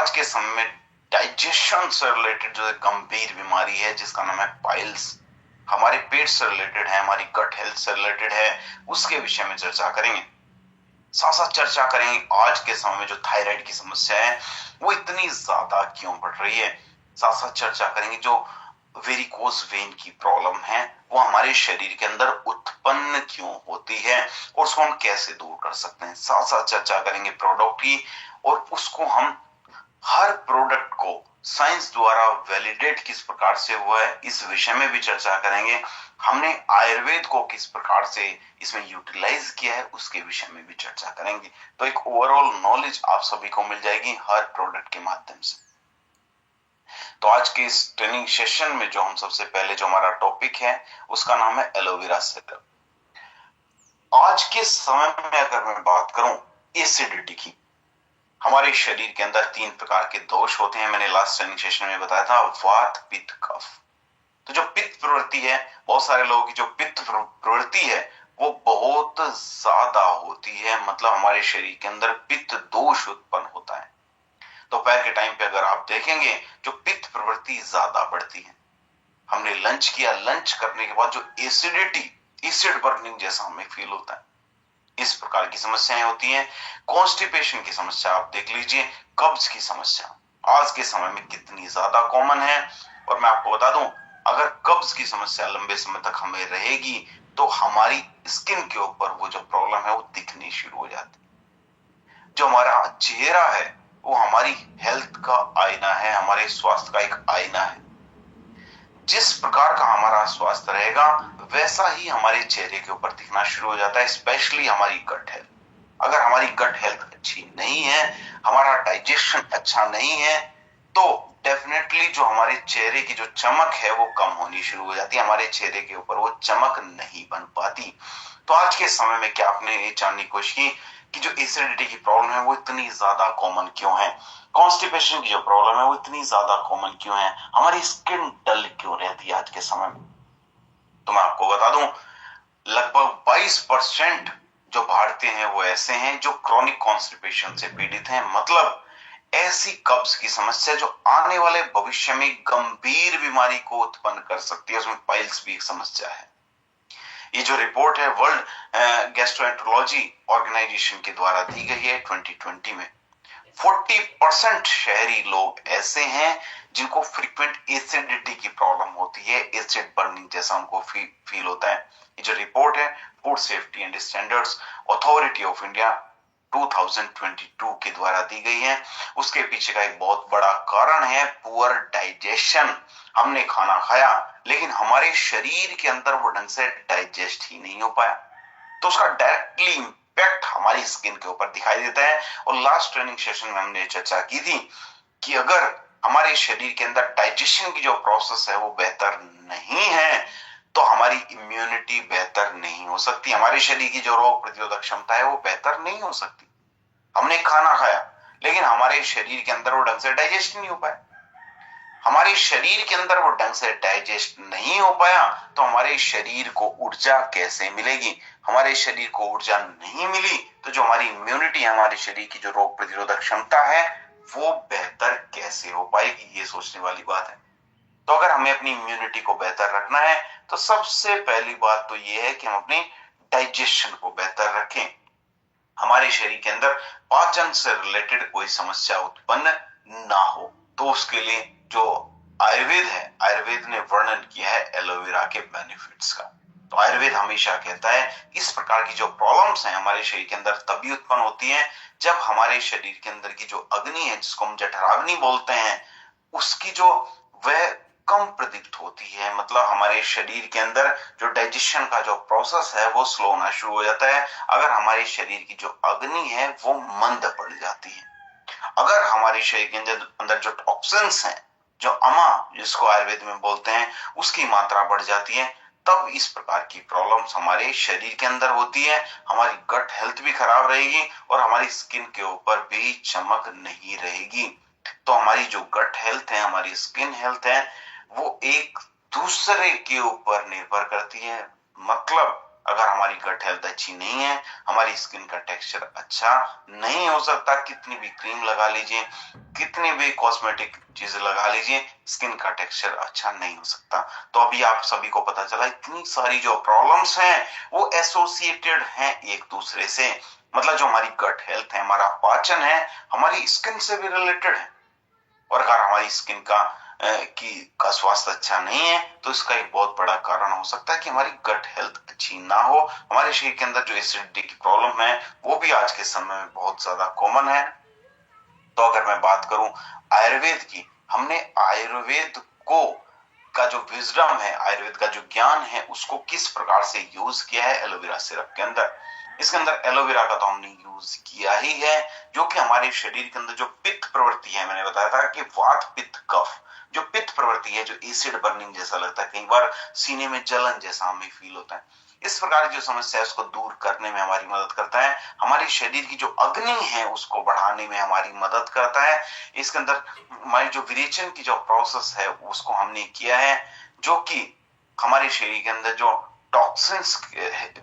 आज के समय में डाइजेशन से रिलेटेड जो गंभीर बीमारी है जिसका नाम है पाइल्स, हमारे पेट से रिलेटेड है, हमारी गट हेल्थ से रिलेटेड है, उसके विषय में चर्चा करेंगे। साथ साथ चर्चा करेंगे आज के समय में जो थायराइड की समस्या है वो इतनी ज्यादा क्यों बढ़ रही है। साथ साथ चर्चा करेंगे जो वेरिकोज वेन की प्रॉब्लम है वो हमारे शरीर के अंदर उत्पन्न क्यों होती है और उसको हम कैसे दूर कर सकते हैं। साथ साथ चर्चा करेंगे प्रोडक्ट की और उसको हम हर प्रोडक्ट को साइंस द्वारा वैलिडेट किस प्रकार से हुआ है इस विषय में भी चर्चा करेंगे। हमने आयुर्वेद को किस प्रकार से इसमें यूटिलाइज किया है उसके विषय में भी चर्चा करेंगे। तो एक ओवरऑल नॉलेज आप सभी को मिल जाएगी हर प्रोडक्ट के माध्यम से। तो आज के इस ट्रेनिंग सेशन में जो हम सबसे पहले जो हमारा टॉपिक है उसका नाम है एलोवेरा सिरप। आज के समय में अगर मैं बात करूं एसिडिटी की, हमारे शरीर के अंदर 3 प्रकार के दोष होते हैं। मैंने लास्ट ट्रेनिंग सेशन में बताया था, वात पित्त कफ। तो जो पित्त प्रवृत्ति है, बहुत सारे लोगों की जो पित्त प्रवृत्ति है वो बहुत ज्यादा होती है, मतलब हमारे शरीर के अंदर पित्त दोष उत्पन्न होता है। दोपहर के टाइम पे अगर आप देखेंगे जो पित्त प्रवृत्ति ज्यादा बढ़ती है। हमने लंच किया, लंच करने के बाद जो एसिडिटी, एसिड बर्निंग जैसा हमें फील होता है, इस प्रकार की समस्याएं होती हैं। कॉन्स्टिपेशन की समस्या आप देख लीजिए, कब्ज की समस्या आज के समय में कितनी ज्यादा कॉमन है। और मैं आपको बता दूं, अगर कब्ज की समस्या लंबे समय तक हमें रहेगी तो हमारी स्किन के ऊपर वो जो प्रॉब्लम है वो दिखनी शुरू हो जाती है। जो हमारा चेहरा है वो हमारी हेल्थ का आईना है, हमारे स्वास्थ्य का एक आईना है। जिस प्रकार का हमारा स्वास्थ्य रहेगा वैसा ही हमारे चेहरे के ऊपर दिखना शुरू हो जाता है, स्पेशली हमारी गट हेल्थ। अगर हमारी गट हेल्थ अच्छी नहीं है, हमारा डाइजेशन अच्छा नहीं है, तो डेफिनेटली जो हमारे चेहरे की जो चमक है वो कम होनी शुरू हो जाती है, हमारे चेहरे के ऊपर वो चमक नहीं बन पाती। तो आज के समय में क्या आपने ये जानने की कोशिश की कि जो एसिडिटी की प्रॉब्लम है वो इतनी ज्यादा कॉमन क्यों है, कॉन्स्टिपेशन की जो प्रॉब्लम है वो इतनी ज्यादा कॉमन क्यों है, हमारी स्किन डल क्यों रहती है आज के समय में। तो मैं आपको बता दूं, लगभग 22% जो भारतीय हैं वो ऐसे हैं जो क्रॉनिक कॉन्स्टिपेशन से पीड़ित हैं, मतलब ऐसी कब्ज की समस्या जो आने वाले भविष्य में गंभीर बीमारी को उत्पन्न कर सकती है। उसमें पाइल्स भी एक समस्या है। ये जो रिपोर्ट है वर्ल्ड गैस्ट्रोएंटरोलॉजी ऑर्गेनाइजेशन के द्वारा दी गई है 2020 में, 40% शहरी लोग ऐसे हैं जिनको फ्रीक्वेंट एसिडिटी की प्रॉब्लम होती है, एसिड बर्निंग जैसा उनको फील होता है। ये जो रिपोर्ट है food safety and standards authority of India 2022 के द्वारा दी गई है। उसके पीछे का एक बहुत बड़ा कारण है पुअर डाइजेशन। हमने खाना खाया लेकिन हमारे शरीर के अंदर वो ढंग से डाइजेस्ट ही नहीं हो पाया, तो उसका डायरेक्टली इम्पैक्ट हमारी स्किन के ऊपर दिखाई देता है। और लास्ट ट्रेनिंग सेशन में हमने चर्चा की थी कि अगर हमारे शरीर के अंदर डाइजेशन की जो प्रोसेस है वो बेहतर नहीं है तो हमारी इम्यूनिटी बेहतर नहीं हो सकती, हमारे शरीर की जो रोग प्रतिरोधक क्षमता है वो बेहतर नहीं हो सकती। हमने खाना खाया लेकिन हमारे शरीर के अंदर वो ढंग से डाइजेस्ट नहीं हो पाया, हमारे शरीर के अंदर वो ढंग से डाइजेस्ट नहीं हो पाया तो हमारे शरीर को ऊर्जा कैसे मिलेगी। हमारे शरीर को ऊर्जा नहीं मिली तो जो हमारी इम्यूनिटी है, हमारे शरीर की जो रोग प्रतिरोधक क्षमता है वो बेहतर कैसे हो पाएगी, ये सोचने वाली बात है। तो अगर हमें अपनी इम्यूनिटी को बेहतर रखना है तो सबसे पहली बात तो ये है कि हम अपने डाइजेशन को बेहतर रखें, हमारे शरीर के अंदर पाचन से रिलेटेड कोई समस्या उत्पन्न ना हो। तो उसके लिए जो आयुर्वेद है, आयुर्वेद ने वर्णन किया है एलोवेरा के बेनिफिट्स का। तो आयुर्वेद हमेशा कहता है इस प्रकार की जो प्रॉब्लम्स हैं हमारे शरीर के अंदर तभी उत्पन्न होती हैं जब हमारे शरीर के अंदर की जो अग्नि है, जिसको हम जठराग्नि बोलते हैं, उसकी जो वह कम प्रदीप्त होती है, मतलब हमारे शरीर के अंदर जो डाइजेशन का जो प्रोसेस है वो स्लो होना शुरू हो जाता है। अगर हमारे शरीर की जो अग्नि है वो मंद पड़ जाती है, अगर हमारे शरीर के अंदर जो टॉक्सिन्स हैं, जो अमा जिसको आयुर्वेद में बोलते हैं, उसकी मात्रा बढ़ जाती है, तब इस प्रकार की प्रॉब्लम्स हमारे शरीर के अंदर होती है। हमारी गट हेल्थ भी खराब रहेगी और हमारी स्किन के ऊपर भी चमक नहीं रहेगी। तो हमारी जो गट हेल्थ है, हमारी स्किन हेल्थ है, वो एक दूसरे के ऊपर निर्भर करती है। मतलब अगर हमारी गट हेल्थ अच्छी नहीं है, हमारी स्किन का टेक्सचर अच्छा नहीं हो सकता। कितनी भी क्रीम लगा लीजिए, कितनी भी कॉस्मेटिक चीजें लगा लीजिए, स्किन का टेक्सचर अच्छा नहीं हो सकता। तो अभी आप सभी को पता चला इतनी सारी जो प्रॉब्लम्स हैं वो एसोसिएटेड हैं एक दूसरे से। मतलब जो हमारी गट हेल्थ है, हमारा पाचन है, हमारी स्किन से भी रिलेटेड है। और अगर हमारी स्किन का स्वास्थ्य अच्छा नहीं है तो इसका एक बहुत बड़ा कारण हो सकता है कि हमारी गट हेल्थ अच्छी ना हो। हमारे शरीर के अंदर जो एसिडिटी की प्रॉब्लम है वो भी आज के समय में बहुत ज्यादा कॉमन है। तो अगर मैं बात करूं आयुर्वेद की, हमने आयुर्वेद को का जो विजडम है, आयुर्वेद का जो ज्ञान है, उसको किस प्रकार से यूज किया है एलोवेरा सिरप के अंदर। इसके अंदर एलोवेरा का तो हमने यूज किया ही है, जो कि हमारे शरीर के अंदर जो पित्त प्रवृत्ति है, मैंने बताया था कि वात पित्त कफ, जो पित्त प्रवृत्ति है, जो एसिड बर्निंग जैसा लगता है, कई बार सीने में जलन जैसा हमें फील होता है, इस प्रकार की जो समस्या है उसको दूर करने में हमारी मदद करता है। हमारे शरीर की जो अग्नि है उसको बढ़ाने में हमारी मदद करता है। इसके अंदर हमारी जो विरेचन की जो प्रोसेस है उसको हमने किया है, जो कि हमारे शरीर के अंदर जो टॉक्सिन्स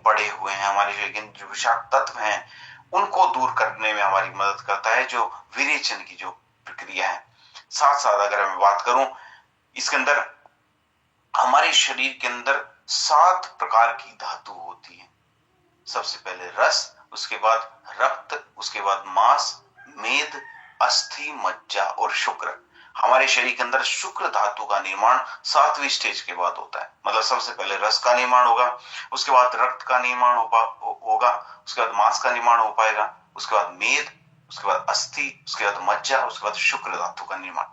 पड़े हुए हैं, हमारे शरीर के अंदर जो विषाक्त तत्व हैं उनको दूर करने में हमारी मदद करता है, जो विरेचन की जो प्रक्रिया है। साथ साथ अगर मैं बात करूं इसके अंदर, हमारे शरीर के अंदर 7 प्रकार की धातु होती है। सबसे पहले रस, उसके बाद रक्त, उसके बाद मांस, मेद, अस्थि, मज्जा और शुक्र। हमारे शरीर के अंदर शुक्र धातु का निर्माण 7वीं स्टेज के बाद होता है। मतलब सबसे पहले रस का निर्माण होगा, उसके बाद रक्त का निर्माण होगा, उसके बाद मांस का निर्माण हो पाएगा, उसके बाद मेद, उसके बाद अस्थि, उसके बाद मज्जा, उसके बाद शुक्र धातु का निर्माण।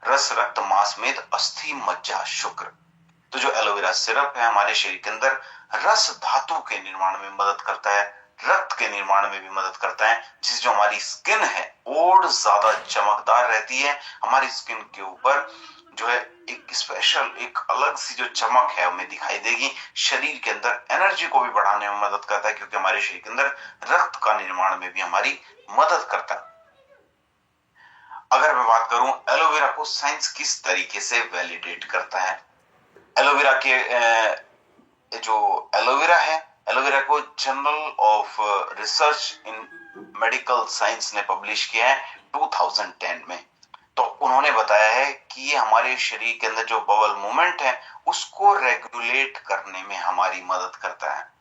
रस, रक्त, मांस, मेद, अस्थि, मज्जा, शुक्र। तो जो एलोवेरा सिरप है हमारे शरीर के अंदर रस धातु के निर्माण में मदद करता है, रक्त के निर्माण में भी मदद करता है, जिससे जो हमारी स्किन है और ज्यादा चमकदार रहती है। हमारी स्किन के ऊपर जो है एक स्पेशल, एक अलग सी जो चमक है हमें दिखाई देगी। शरीर के अंदर एनर्जी को भी बढ़ाने में मदद करता है, क्योंकि हमारे शरीर के अंदर रक्त का निर्माण में भी हमारी मदद करता है। अगर मैं बात करूं एलोवेरा को साइंस किस तरीके से वैलिडेट करता है, एलोवेरा के जो एलोवेरा है, एलोवेरा को journal of research in medical science ने पब्लिश किया है 2010 में। तो उन्होंने बताया है कि ये हमारे शरीर के अंदर जो बबल मूवमेंट है उसको रेगुलेट करने में हमारी मदद करता है।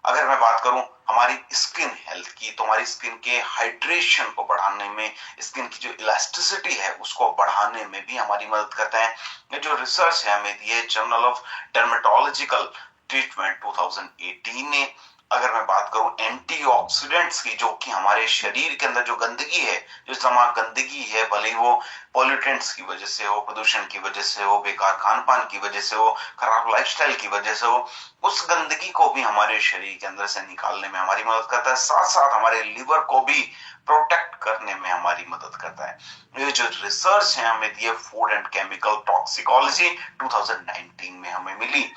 अगर मैं बात करूं हमारी स्किन हेल्थ की, तो हमारी स्किन के हाइड्रेशन को बढ़ाने में, स्किन की जो इलास्टिसिटी है उसको बढ़ाने में भी हमारी मदद करता है। ये जो रिसर्च है हमें दी है जर्नल ऑफ डर्मेटोलॉजिकल ट्रीटमेंट 2018 ने। अगर मैं बात करूं एंटीऑक्सीडेंट्स की, जो कि हमारे शरीर के अंदर जो गंदगी है, जो तमाम गंदगी है, भले ही वो पॉल्यूटेंट्स की वजह से हो, प्रदूषण की वजह से हो, बेकार खान पान की वजह से हो, खराब लाइफस्टाइल की वजह से हो, उस गंदगी को भी हमारे शरीर के अंदर से निकालने में हमारी मदद करता है। साथ साथ हमारे लिवर को भी प्रोटेक्ट करने में हमारी मदद करता है। ये जो रिसर्च है हमें दी है फूड एंड केमिकल टॉक्सिकोलॉजी 2019 में हमें मिली।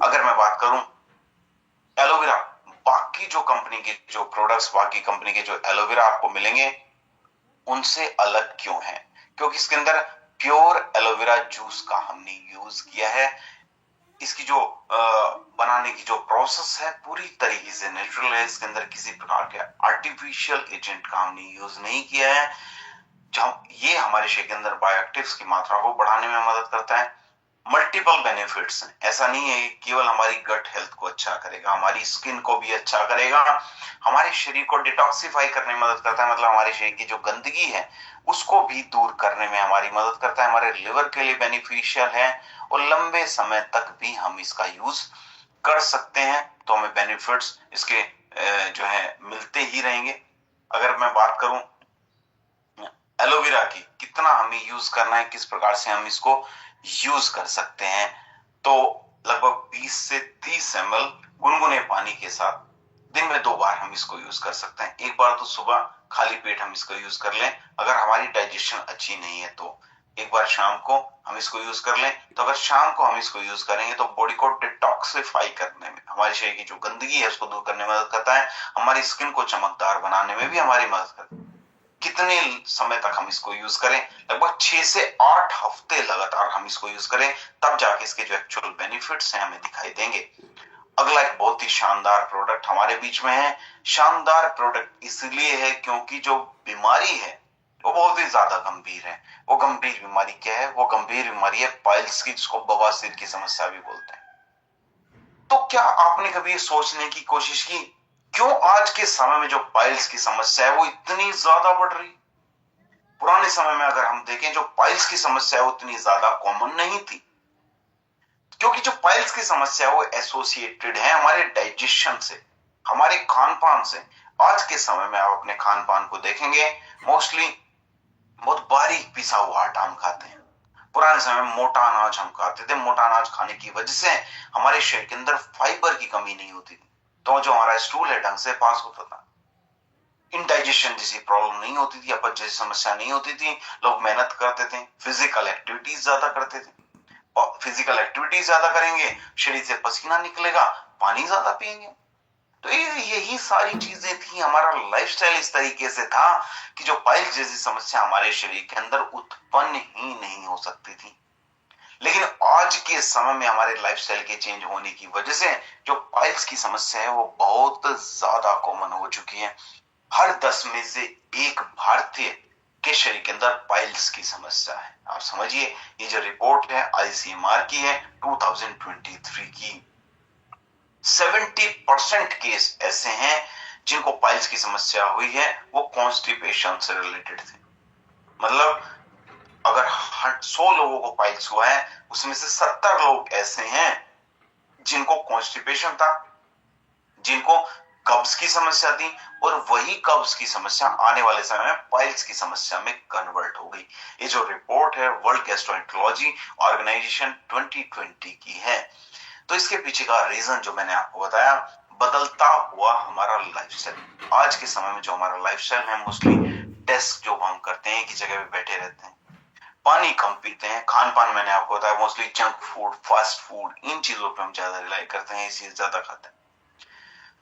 अगर मैं बात करूं एलोवेरा, बाकी जो कंपनी के जो प्रोडक्ट्स, बाकी कंपनी के जो एलोवेरा आपको मिलेंगे उनसे अलग क्यों है, क्योंकि इसके अंदर प्योर एलोवेरा जूस का हमने यूज किया है। इसकी जो बनाने की जो प्रोसेस है पूरी तरीके से नेचुरल है। इसके अंदर किसी प्रकार के आर्टिफिशियल एजेंट का हमने यूज नहीं किया है। ये हमारे शरीर के अंदर बायोएक्टिव्स की मात्रा को बढ़ाने में मदद करता है। मल्टीपल बेनिफिट्स हैं, ऐसा नहीं है कि केवल हमारी गट हेल्थ को अच्छा करेगा, हमारी स्किन को भी अच्छा करेगा, हमारे शरीर को डिटॉक्सिफाई करने में मदद करता है। मतलब हमारे शरीर की जो गंदगी है उसको भी दूर करने में हमारी मदद करता है, हमारे लिवर के लिए बेनिफिशियल है और लंबे समय तक भी हम इसका यूज कर सकते हैं। तो हमें बेनिफिट्स इसके जो है मिलते ही रहेंगे। अगर मैं बात करूं एलोवेरा की कितना हमें यूज करना है, किस प्रकार से हम इसको यूज कर सकते हैं, तो लगभग 20 से 30 ml गुनगुने पानी के साथ दिन में 2 बार हम इसको यूज कर सकते हैं। एक बार तो सुबह खाली पेट हम इसको यूज कर लें, अगर हमारी डाइजेशन अच्छी नहीं है तो एक बार शाम को हम इसको यूज कर लें। तो अगर शाम को हम इसको यूज करेंगे तो बॉडी को डिटॉक्सिफाई करने में, हमारे शरीर की जो गंदगी है उसको दूर करने में मदद करता है, हमारी स्किन को चमकदार बनाने में भी हमारी मदद करता है। कितने समय तक हम इसको यूज करें, लगभग 6 से 8 हफ्ते लगातार हम इसको यूज करें, तब जाके इसके जो एक्चुअल बेनिफिट्स हैं हमें दिखाई देंगे। अगला एक बहुत ही शानदार प्रोडक्ट हमारे बीच में है। शानदार प्रोडक्ट इसलिए है क्योंकि जो बीमारी है वो बहुत ही ज्यादा गंभीर है। वो गंभीर बीमारी क्या है? वो गंभीर बीमारी है पाइल्स की, जिसको बवासीर की समस्या भी बोलते हैं। तो क्या आपने कभी ये सोचने की कोशिश की क्यों आज के समय में जो पाइल्स की समस्या है वो इतनी ज्यादा बढ़ रही? पुराने समय में अगर हम देखें, जो पाइल्स की समस्या है वो उतनी ज्यादा कॉमन नहीं थी, क्योंकि जो पाइल्स की समस्या है वो एसोसिएटेड है हमारे डाइजेशन से, हमारे खान पान से। आज के समय में आप अपने खान पान को देखेंगे, मोस्टली बहुत बारीक पिसा हुआ आटा हम खाते हैं। पुराने समय में मोटा अनाज हम खाते थे। मोटा अनाज खाने की वजह से हमारे शरीर के अंदर फाइबर की कमी नहीं होती थी, तो जो हमारा स्टूल है ढंग से पास होता था। इंडाइजेशन जैसी प्रॉब्लम नहीं होती थी, अपच जैसी समस्या नहीं होती थी। लोग मेहनत करते थे, फिजिकल एक्टिविटीज ज्यादा करते थे। फिजिकल एक्टिविटीज ज्यादा करेंगे, शरीर से पसीना निकलेगा, पानी ज्यादा पिएंगे। तो यही सारी चीजें थी। हमारा लाइफस्टाइल इस तरीके से था कि जो पाइल्स जैसी समस्या हमारे शरीर के अंदर उत्पन्न ही नहीं हो सकती थी। लेकिन आज के समय में हमारे लाइफस्टाइल के चेंज होने की वजह से जो पाइल्स की समस्या है वो बहुत ज्यादा कॉमन हो चुकी है। हर 10 में से एक भारतीय के शरीर के अंदर पाइल्स की समस्या है। आप समझिए, ये जो रिपोर्ट है आईसीएमआर की है 2023 की, 70% केस ऐसे हैं जिनको पाइल्स की समस्या हुई है, वो कॉन्स्टिपेशन से रिलेटेड थे। मतलब अगर 100 लोगों को पाइल्स हुआ है, उसमें से 70 लोग ऐसे हैं जिनको कॉन्स्टिपेशन था, जिनको कब्ज की समस्या थी, और वही कब्ज की समस्या आने वाले समय में पाइल्स की समस्या में कन्वर्ट हो गई। ये जो रिपोर्ट है वर्ल्ड गैस्ट्रोएंटरोलॉजी ऑर्गेनाइजेशन 2020 की है। तो इसके पीछे का रीजन जो मैंने आपको बताया, बदलता हुआ हमारा लाइफस्टाइल। आज के समय में जो हमारा लाइफस्टाइल है, मोस्टली डेस्क जॉब हम करते हैं, एक ही जगह पे बैठे रहते हैं, पानी कम पीते हैं, खान पान मैंने आपको बताया mostly junk food, fast food, इन चीजों पे हम ज्यादा रिलाई करते हैं, ये ज्यादा खाते हैं।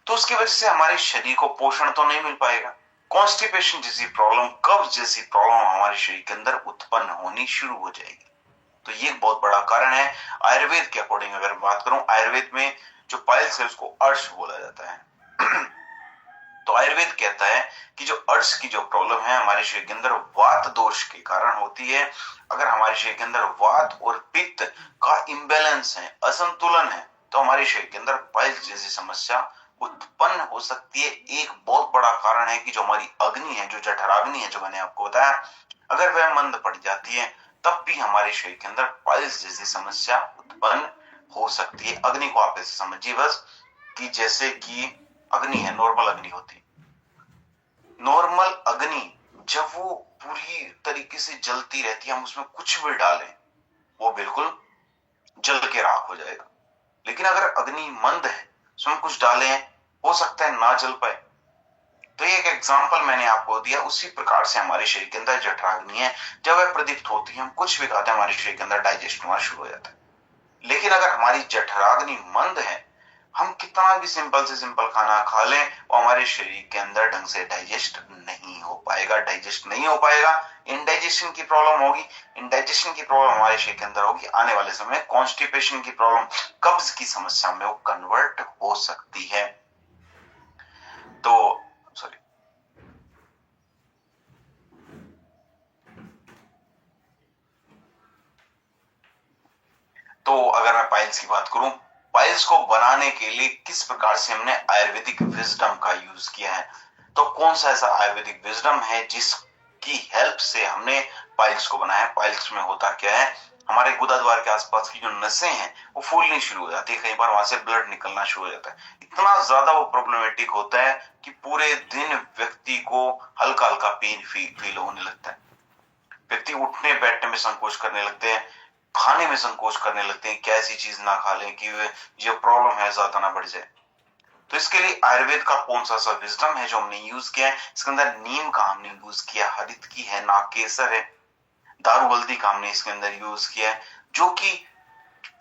तो उसकी वजह से हमारे शरीर को पोषण तो नहीं मिल पाएगा। कॉन्स्टिपेशन जैसी प्रॉब्लम, कब्ज जैसी प्रॉब्लम हमारे शरीर के अंदर उत्पन्न होनी शुरू हो जाएगी। तो ये एक बहुत बड़ा कारण है। आयुर्वेद के अकॉर्डिंग अगर बात करूं, आयुर्वेद में जो पाइल्स है उसको अर्श बोला जाता है। तो आयुर्वेद कहता है कि जो अर्श की जो प्रॉब्लम है हमारे शरीर के अंदर वात दोष के कारण होती है। अगर हमारे शरीर के अंदर वात और पित्त का इम्बैलेंस है, असंतुलन है, तो हमारे शरीर के अंदर पाइल्स जैसी समस्या उत्पन्न हो सकती है। एक बहुत बड़ा कारण है कि जो हमारी अग्नि है, जो जठराग्नि है, जो मैंने आपको बताया, अगर वह मंद पड़ जाती है तब भी हमारे शरीर के अंदर पाइल्स जैसी समस्या उत्पन्न हो सकती है। अग्नि को आप ऐसे समझिए बस कि जैसे कि अग्नि है, नॉर्मल अग्नि होती है। नॉर्मल अग्नि जब वो पूरी तरीके से जलती रहती है, हम उसमें कुछ भी डालें वो बिल्कुल जल के राख हो जाएगा। लेकिन अगर अग्नि मंद है, उसमें कुछ डालें, हो सकता है ना जल पाए। तो एक एग्जांपल मैंने आपको दिया, उसी प्रकार से हमारे शरीर के अंदर जठराग्नि है, जब वह प्रदीप्त होती है, हम कुछ भी खाते हैं, हमारे शरीर के अंदर डाइजेस्ट होना शुरू हो जाता है। लेकिन अगर हमारी जठराग्नि मंद है, हम कितना भी सिंपल से सिंपल खाना खा लें, वो हमारे शरीर के अंदर ढंग से डाइजेस्ट नहीं हो पाएगा। डाइजेस्ट नहीं हो पाएगा, इंडाइजेशन की प्रॉब्लम होगी। इंडाइजेशन की प्रॉब्लम हमारे शरीर के अंदर होगी, आने वाले समय में कॉन्स्टिपेशन की प्रॉब्लम, कब्ज की समस्या में वो कन्वर्ट हो सकती है। तो सॉरी, तो अगर मैं पाइल्स की बात करूं, पाइल्स को बनाने के लिए किस प्रकार से हमने आयुर्वेदिक विजडम का यूज किया है, तो कौन सा ऐसा आयुर्वेदिक विजडम है जिसकी हेल्प से हमने पाइल्स को बनाया। पाइल्स में होता क्या है, हमारे गुदा द्वार के आसपास की जो नसें हैं वो फूलनी शुरू हो जाती है, कई बार वहां से ब्लड निकलना शुरू हो जाता है। इतना ज्यादा वो प्रॉब्लमेटिक होता है कि पूरे दिन व्यक्ति को हल्का हल्का पेन फील होने लगता है। व्यक्ति उठने बैठने में संकोच करने लगते हैं, खाने में संकोच करने लगते हैं, क्या ऐसी चीज ना खा लें कि जो प्रॉब्लम है ज्यादा ना बढ़ जाए। तो इसके लिए आयुर्वेद का कौन सा सा विजडम है जो हमने यूज किया है, इसके अंदर नीम का हमने यूज किया, हरित की है, नागकेसर है, दारू हल्दी का हमने इसके अंदर यूज किया है, जो कि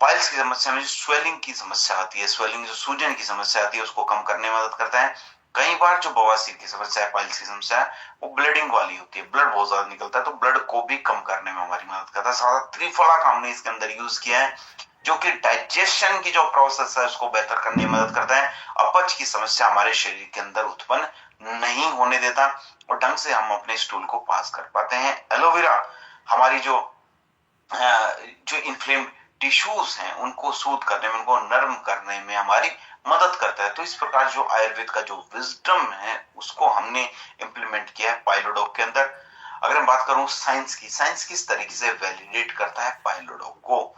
पाइल्स की समस्या में स्वेलिंग की समस्या आती है, स्वेलिंग जो सूजन की समस्या आती है उसको कम करने में मदद करता है। कई बार जो बवासीर की समस्या है, पाइल्स की समस्या है, वो ब्लीडिंग वाली होती है, ब्लड बहुत ज्यादा निकलता है, तो ब्लड को भी कम करने में हमारी मदद करता है। साथ त्रिफला का हमने इसके अंदर यूज किया है, जो कि डाइजेशन की जो प्रोसेस है उसको बेहतर करने में मदद करता है। अपच की समस्या हमारे शरीर के अंदर उत्पन्न नहीं होने देता और ढंग से हम अपने स्टूल को पास कर पाते हैं। एलोवेरा हमारी जो इन्फ्लेम्ड टिश्यूज हैं उनको सूद करने में, उनको नर्म करने में हमारी मदद करता है। तो इस प्रकार जो आयुर्वेद का जो विजडम है उसको हमने इंप्लीमेंट किया है पाइलोडॉग के अंदर। अगर मैं बात करूं साइंस की, साइंस किस तरीके से वैलिडेट करता है पाइलोडॉग को,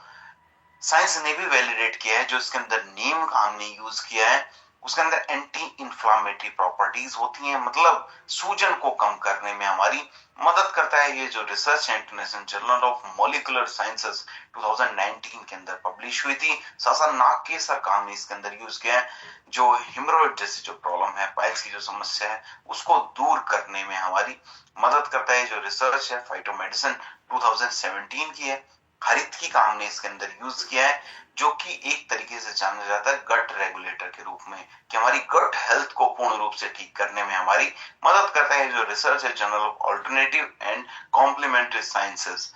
साइंस ने भी वैलिडेट किया है। जो इसके अंदर नीम का हमने यूज किया है उसके अंदर एंटी इंफ्लामेटरी प्रॉपर्टीज होती हैं, मतलब सूजन को कम करने में हमारी मदद करता है। ये जो रिसर्च है international journal of molecular sciences 2019 के अंदर पब्लिश हुई थी। सासा नाग केसर का हमने इसके अंदर यूज किया है, जो हिमरोइड जैसी जो प्रॉब्लम है, पाइल्स की जो समस्या है उसको दूर करने में हमारी मदद करता है। जो रिसर्च है फाइटोमेडिसिन 2017 की है। हरितकी का हमने इसके अंदर यूज किया है, जो कि एक तरीके से जाना जाता है गट रेगुलेटर के रूप में, कि हमारी गट हेल्थ को पूर्ण रूप से ठीक करने में हमारी मदद करता है। जो रिसर्च है journal of alternative and complementary sciences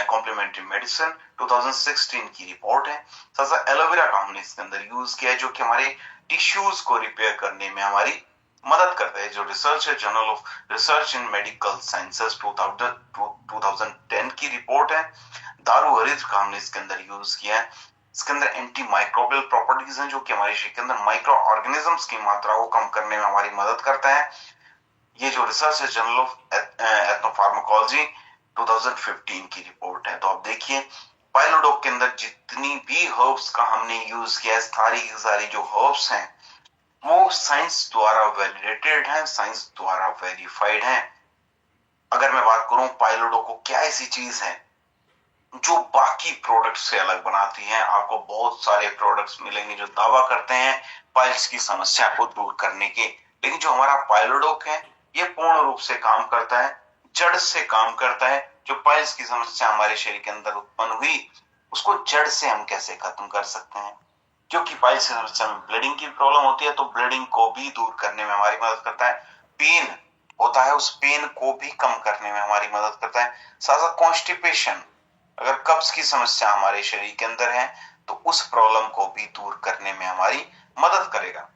complementary medicine 2016 की रिपोर्ट है। साथ एलोवेरा का हमने इसके अंदर यूज किया है, जो कि हमारे टिश्यूज को रिपेयर करने में हमारी मदद करता है। जो रिसर्च है journal of research in medical sciences 2010 की रिपोर्ट है। दारू हरित का हमने इसके अंदर यूज किया है। इसके अंदर एंटी माइक्रोबियल प्रॉपर्टीज हैं, जो कि हमारे शरीर के अंदर माइक्रो ऑर्गेनिजम्स की मात्रा को कम करने में हमारी मदद करता है। ये जो रिसर्च है जर्नल ऑफ एथनोफार्माकोलॉजी 2015 की रिपोर्ट है। तो आप देखिए पाइलोडॉग के अंदर जितनी भी हर्ब्स का हमने यूज किया है, सारी की सारी जो हर्ब्स हैं वो साइंस द्वारा वैलिडेटेड है, साइंस द्वारा वेरीफाइड है। अगर मैं बात करूं पाइलोडॉग को क्या ऐसी चीज है जो बाकी प्रोडक्ट से अलग बनाती हैं, आपको बहुत सारे प्रोडक्ट्स मिलेंगे जो दावा करते हैं पाइल्स की समस्या को दूर करने के, लेकिन जो हमारा पाइलोडॉग है ये पूर्ण रूप से काम करता है, जड़ से काम करता है। जो पाइल्स की समस्या हमारे शरीर के अंदर उत्पन्न हुई उसको जड़ से हम कैसे खत्म कर सकते हैं, क्योंकि पाइल्स की समस्या में ब्लीडिंग की प्रॉब्लम होती है, तो ब्लीडिंग को भी दूर करने में हमारी मदद करता है। पेन होता है, उस पेन को भी कम करने में हमारी मदद करता है। साथ साथ कॉन्स्टिपेशन, अगर कब्ज की समस्या हमारे शरीर के अंदर है तो उस प्रॉब्लम को भी दूर करने में हमारी मदद करेगा।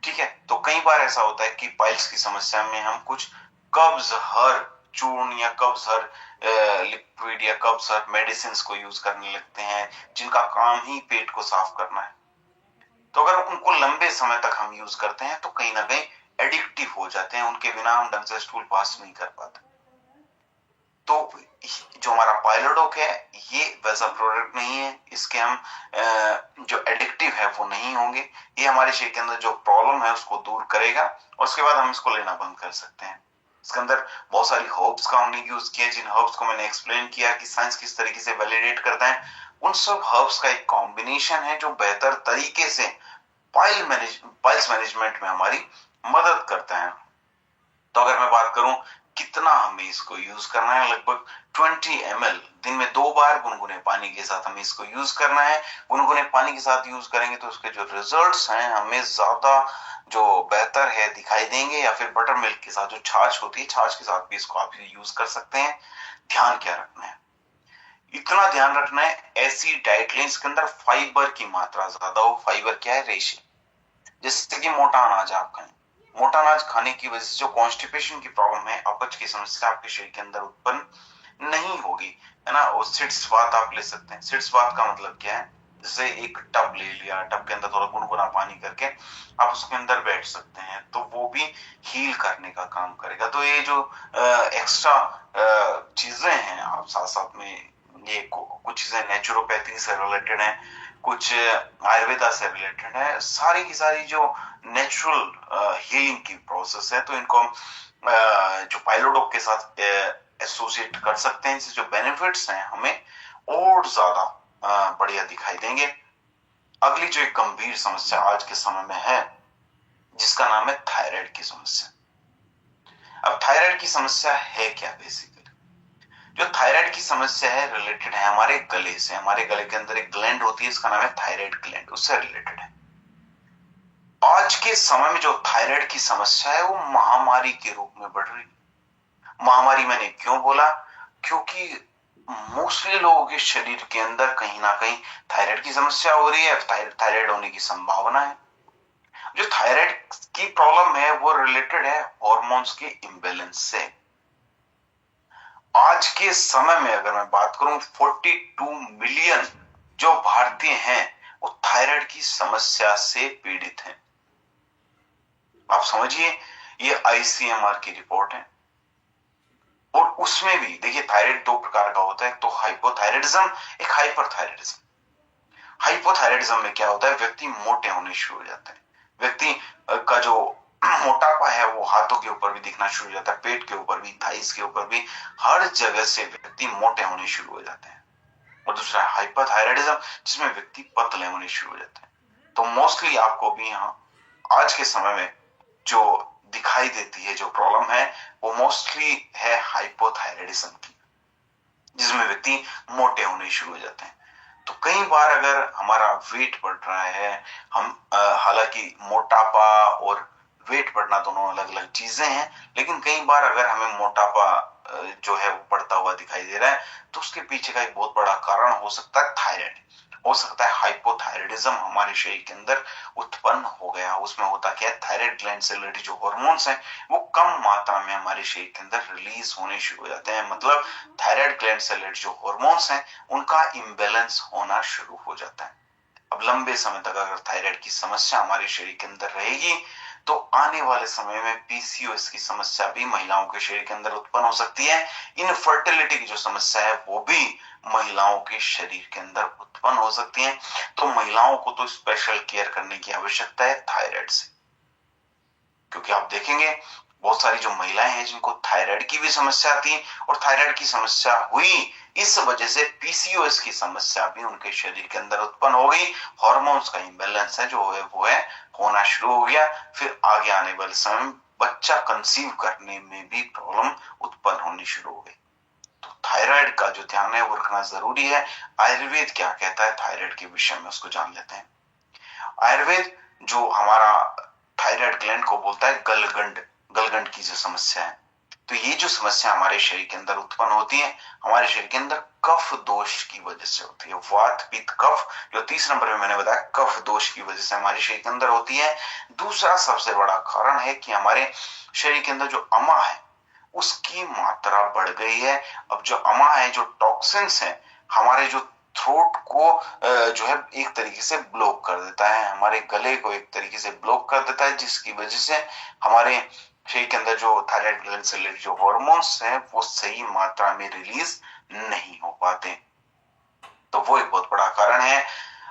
ठीक है, तो कई बार ऐसा होता है कि पाइल्स की समस्या में हम कुछ कब्ज हर चूर्ण या कब्ज हर लिक्विड या कब्ज हर मेडिसिन को यूज करने लगते हैं, जिनका काम ही पेट को साफ करना है। तो अगर उनको लंबे समय तक हम यूज करते हैं तो कहीं ना कहीं एडिक्टिव हो जाते हैं, उनके बिना हम ढंग से स्टूल पास नहीं कर पाते। तो जो हमारा पाइलोडॉग है ये वैसा प्रोडक्ट नहीं है, इसके हम जो एडिक्टिव है वो नहीं होंगे। ये हमारे शरीर के अंदर जो प्रॉब्लम है उसको दूर करेगा और उसके बाद हम इसको लेना बंद कर सकते हैं। इसके अंदर बहुत सारी हर्ब्स का हमने यूज किया, जिन हर्ब्स को मैंने एक्सप्लेन किया कि साइंस किस तरीके से वैलिडेट करता है। उन सब हर्ब्स का एक कॉम्बिनेशन है जो बेहतर तरीके से पाइल्स मैनेजमेंट में हमारी मदद करता है। तो अगर मैं बात करूं कितना हमें इसको यूज करना है, लगभग 20 ml दिन में 2 बार गुनगुने पानी के साथ हमें इसको यूज करना है। गुनगुने पानी के साथ यूज करेंगे तो उसके जो रिजल्ट्स हैं हमें ज्यादा जो बेहतर है दिखाई देंगे, या फिर बटर मिल्क के साथ जो छाछ होती है, छाछ के साथ भी इसको आप यूज कर सकते हैं। ध्यान क्या रखना है, इतना ध्यान रखना है ऐसी डाइट लें इसके अंदर फाइबर की मात्रा ज्यादा हो। फाइबर क्या है, रेशे, जैसे कि मोटा अनाज आप खाएं, मोटा अनाज खाने की वजह से जो कॉन्स्टिपेशन की प्रॉब्लम है, अपच की समस्या आपके शरीर के अंदर उत्पन्न नहीं होगी, है ना। और सिट्स बात आप ले सकते हैं। सिट्स बात का मतलब क्या है, जैसे एक टब ले लिया, टब के अंदर थोड़ा गुनगुना पानी करके आप उसके अंदर बैठ सकते हैं, तो वो भी हील करने का काम करेगा। तो ये जो एक्स्ट्रा चीजें हैं, आप साथ साथ में ये कुछ चीजें नेचुरोपैथी से रिलेटेड है, कुछ आयुर्वेदा से रिलेटेड है, सारी की सारी जो नेचुरल हीलिंग की प्रोसेस है, तो इनको हम जो पाइलोडॉग के साथ एसोसिएट कर सकते हैं। इससे जो बेनिफिट्स हैं हमें और ज्यादा बढ़िया दिखाई देंगे। अगली जो एक गंभीर समस्या आज के समय में है जिसका नाम है थायराइड की समस्या। अब थायराइड की समस्या है क्या, बेसिकली जो थायराइड की समस्या है रिलेटेड है हमारे गले से। हमारे गले के अंदर एक ग्लैंड होती है, इसका नाम है थायराइड ग्लैंड, उससे रिलेटेड है। आज के समय में जो थायराइड की समस्या है वो महामारी के रूप में बढ़ रही है। महामारी मैंने क्यों बोला? क्योंकि मोस्टली लोगों के शरीर के अंदर कहीं ना कहीं थायराइड की समस्या हो रही है, थायराइड होने की संभावना है। जो थायराइड की प्रॉब्लम है वो रिलेटेड है हॉर्मोन्स के इम्बैलेंस से। आज के समय में अगर मैं बात करूं 42 मिलियन जो भारतीय हैं वो थायराइड की समस्या से पीड़ित हैं। आप समझिए, ये आईसीएमआर की रिपोर्ट है। और उसमें भी देखिए थायराइड दो प्रकार का होता है, तो हाइपोथायराइडिज्म, एक हाइपरथायराइडिज्म। हाइपोथायराइडिज्म में क्या होता है, व्यक्ति मोटे होने शुरू हो जाते हैं। व्यक्ति का जो मोटापा है वो हाथों के ऊपर भी दिखना शुरू हो जाता है, पेट के ऊपर भी, थाइस के ऊपर भी, हर जगह से व्यक्ति मोटे होने शुरू हो जाते हैं। और दूसरा हाइपरथायराइडिज्म जिसमें व्यक्ति पतले होने शुरू हो जाते हैं। तो मोस्टली आपको भी यहाँ आज के समय में जो दिखाई देती है जो प्रॉब्लम है वो मोस्टली है हाइपोथायराइडिज्म की, जिसमें व्यक्ति मोटे होने शुरू हो जाते हैं। तो कई बार अगर हमारा वेट बढ़ रहा है, हम हालांकि मोटापा और वेट बढ़ना दोनों अलग अलग चीजें हैं, लेकिन कई बार अगर हमें मोटापा जो है वो बढ़ता हुआ दिखाई दे रहा है तो उसके पीछे का एक बहुत बड़ा कारण हो सकता है थायराइड, हो सकता है हाइपोथायराइडिज्म हमारे शरीर के अंदर उत्पन्न हो गया। उसमें होता क्या है, थायराइड ग्लैंड से रिलेटेड जो हॉर्मोन्स हैं वो कम मात्रा में हमारे शरीर के अंदर रिलीज होने शुरू हो जाते हैं। मतलब थायराइड ग्लैंड से रिलेटेड जो हॉर्मोन्स हैं उनका इम्बैलेंस होना शुरू हो जाता है। अब लंबे समय तक अगर थायराइड की समस्या हमारे शरीर के अंदर रहेगी तो आने वाले समय में पीसीओएस की समस्या भी महिलाओं के शरीर के अंदर उत्पन्न हो सकती है। इनफर्टिलिटी की जो समस्या है वो भी महिलाओं के शरीर के अंदर उत्पन्न हो सकती है। तो महिलाओं को तो स्पेशल केयर करने की आवश्यकता है थायराइड से, क्योंकि आप देखेंगे बहुत सारी जो महिलाएं हैं जिनको थायराइड की भी समस्या थी और थायराइड की समस्या हुई, इस वजह से पीसीओएस की समस्या भी उनके शरीर के अंदर उत्पन्न हो गई। हार्मोन्स का इंबैलेंस है जो है वो है होना शुरू हो गया। फिर आगे आने वाले समय में बच्चा कंसीव करने में भी प्रॉब्लम उत्पन्न होनी शुरू हो गई। तो थायराइड का जो ध्यान है वो रखना जरूरी है। आयुर्वेद क्या कहता है थायराइड के विषय में, उसको जान लेते हैं। आयुर्वेद जो हमारा थायराइड ग्लैंड को बोलता है गलगंड की जो समस्या है, तो ये जो समस्या हमारे शरीर के अंदर उत्पन्न होती है, हमारे शरीर के अंदर कफ दोष की वजह से होती है। वात पित्त कफ, जो 30 नंबर में मैंने बताया, कफ दोष की वजह से हमारे शरीर के अंदर होती है। दूसरा सबसे बड़ा कारण है कि हमारे शरीर के अंदर जो अमा है उसकी मात्रा बढ़ गई है। अब जो अमा है, जो टॉक्सिन्स है, हमारे जो थ्रोट को जो है एक तरीके से ब्लॉक कर देता है, हमारे गले को एक तरीके से ब्लॉक कर देता है, जिसकी वजह से हमारे शरीर के अंदर जो थायराइड ग्लैंड से रिलेटेड जो हॉर्मोन्स हैं वो सही मात्रा में रिलीज नहीं हो पाते। तो वो एक बहुत बड़ा कारण है।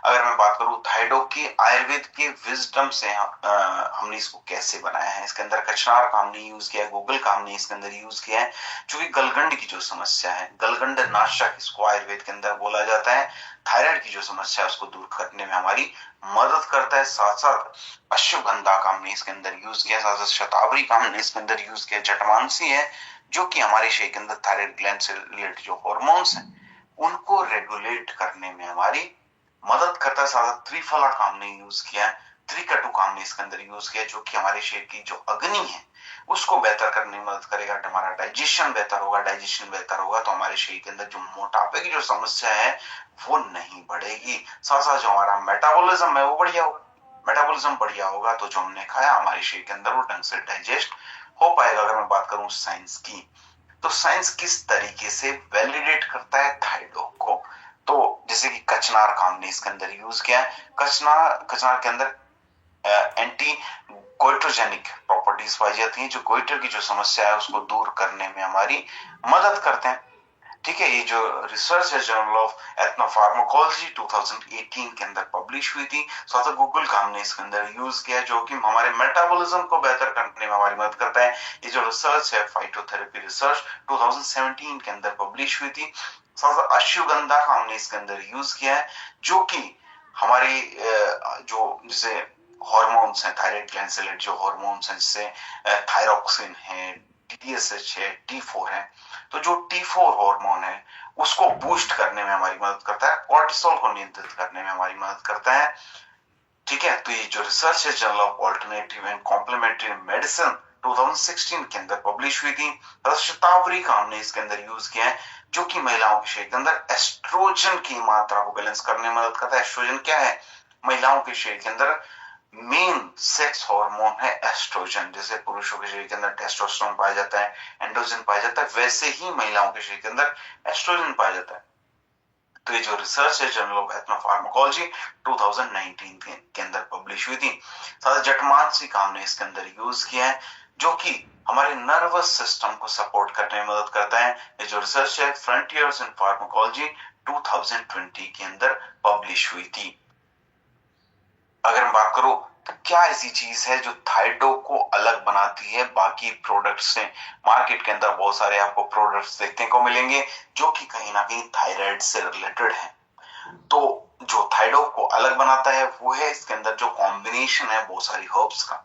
अगर मैं बात करूं थायराइड की, आयुर्वेद के विजडम से हमने इसको कैसे बनाया है, इसके अंदर कचनार का हमने यूज किया है, गूगल का हमने इसके अंदर यूज किया है, क्योंकि गलगंड की जो समस्या है, गलगंड नाशक इसको आयुर्वेद के अंदर बोला जाता है, थायराइड की जो समस्या है उसको दूर करने में हमारी मदद करता है। साथ साथ अश्वगंधा का हमने इसके अंदर यूज किया, साथ साथ शतावरी का हमने इसके अंदर यूज किया, जटमांसी है जो कि हमारे शरीर के अंदर थायराइड ग्लैंड से रिलेटेड जो हॉर्मोन्स हैं उनको रेगुलेट करने में हमारी मदद करता है। साथ त्रिफला का हमने यूज किया, त्रिकटु का हमने इसके अंदर यूज किया, जो कि हमारे शरीर की जो अग्नि है उसको बेहतर करने में मदद करेगा। हमारा डाइजेशन बेहतर होगा, डाइजेशन बेहतर होगा तो हमारे शरीर के अंदर जो मोटापे की जो समस्या है वो नहीं बढ़ेगी। साथ साथ जो हमारा मेटाबॉलिज्म है वो बढ़िया होगा। मेटाबॉलिज्म बढ़िया होगा तो जो हमने खाया हमारे शरीर के अंदर वो ढंग से डाइजेस्ट हो पाएगा। अगर मैं बात करूं साइंस की, तो साइंस किस तरीके से वैलिडेट करता है थायराइड को, तो जैसे कि कचनार का हमने इसके अंदर यूज किया है। कचनार के अंदर एंटी गोइट्रोजेनिक प्रॉपर्टीज पाई जाती हैं, जो गोइटर की जो समस्या है उसको दूर करने में हमारी मदद करते हैं। ठीक है, ये जो रिसर्च है जर्नल ऑफ एथनोफार्माकोलॉजी 2018 के अंदर पब्लिश हुई थी। साथ ही गूगल का हमने इसके अंदर यूज किया जो कि हमारे मेटाबॉलिज्म को बेहतर करने में हमारी मदद करता है। ये जो रिसर्च है फाइटोथेरेपी रिसर्च 2017 के अंदर पब्लिश हुई थी। साथ साथ अश्वगंधा का हमने इसके अंदर यूज किया है, जो कि हमारी जो जैसे हॉर्मोन्स हैं, थायराइड ग्लैंड से रिलेटेड जो हॉर्मोन्स हैं, जैसे थायरोक्सिन है, TSH है, T4 है, तो जो T4 हार्मोन है उसको बूस्ट करने में हमारी मदद करता है, कोर्टिसोल को नियंत्रित करने में हमारी मदद करता है। ठीक है, तो ये जो रिसर्च है journal of alternative and complementary medicine 2016 के अंदर पब्लिश हुई थी। शतावरी का हमने इसके अंदर यूज किया है, जो कि महिलाओं के शरीर के अंदर एस्ट्रोजन की मात्रा को बैलेंस करने में मदद करता है। एस्ट्रोजन क्या है? महिलाओं के शरीर के अंदर मेन सेक्स हार्मोन है एस्ट्रोजन। जैसे पुरुषों के शरीर के अंदर टेस्टोस्टेरोन पाया जाता है, एंड्रोजन पाया जाता है, वैसे ही महिलाओं के शरीर के अंदर एस्ट्रोजन पाया जाता है। तो ये जो रिसर्च है जर्नल ऑफ एथनोफार्माकोलॉजी 2019 के अंदर पब्लिश हुई थी। साथ जटमांसी का हमने इसके अंदर यूज किया है, जो कि हमारे नर्वस सिस्टम को सपोर्ट करने में मदद करता है। ये जो रिसर्च है फ्रंटियर्स इन फार्माकोलॉजी 2020 के अंदर पब्लिश हुई थी। अगर मैं बात करूं तो क्या ऐसी चीज है जो थायरोइड को अलग बनाती है बाकी प्रोडक्ट्स से? मार्केट के अंदर बहुत सारे आपको प्रोडक्ट्स देखने को मिलेंगे जो कि कहीं ना कहीं थायराइड से रिलेटेड है। तो जो थायरोइड को अलग बनाता है वो है इसके अंदर जो कॉम्बिनेशन है बहुत सारी हर्ब्स का।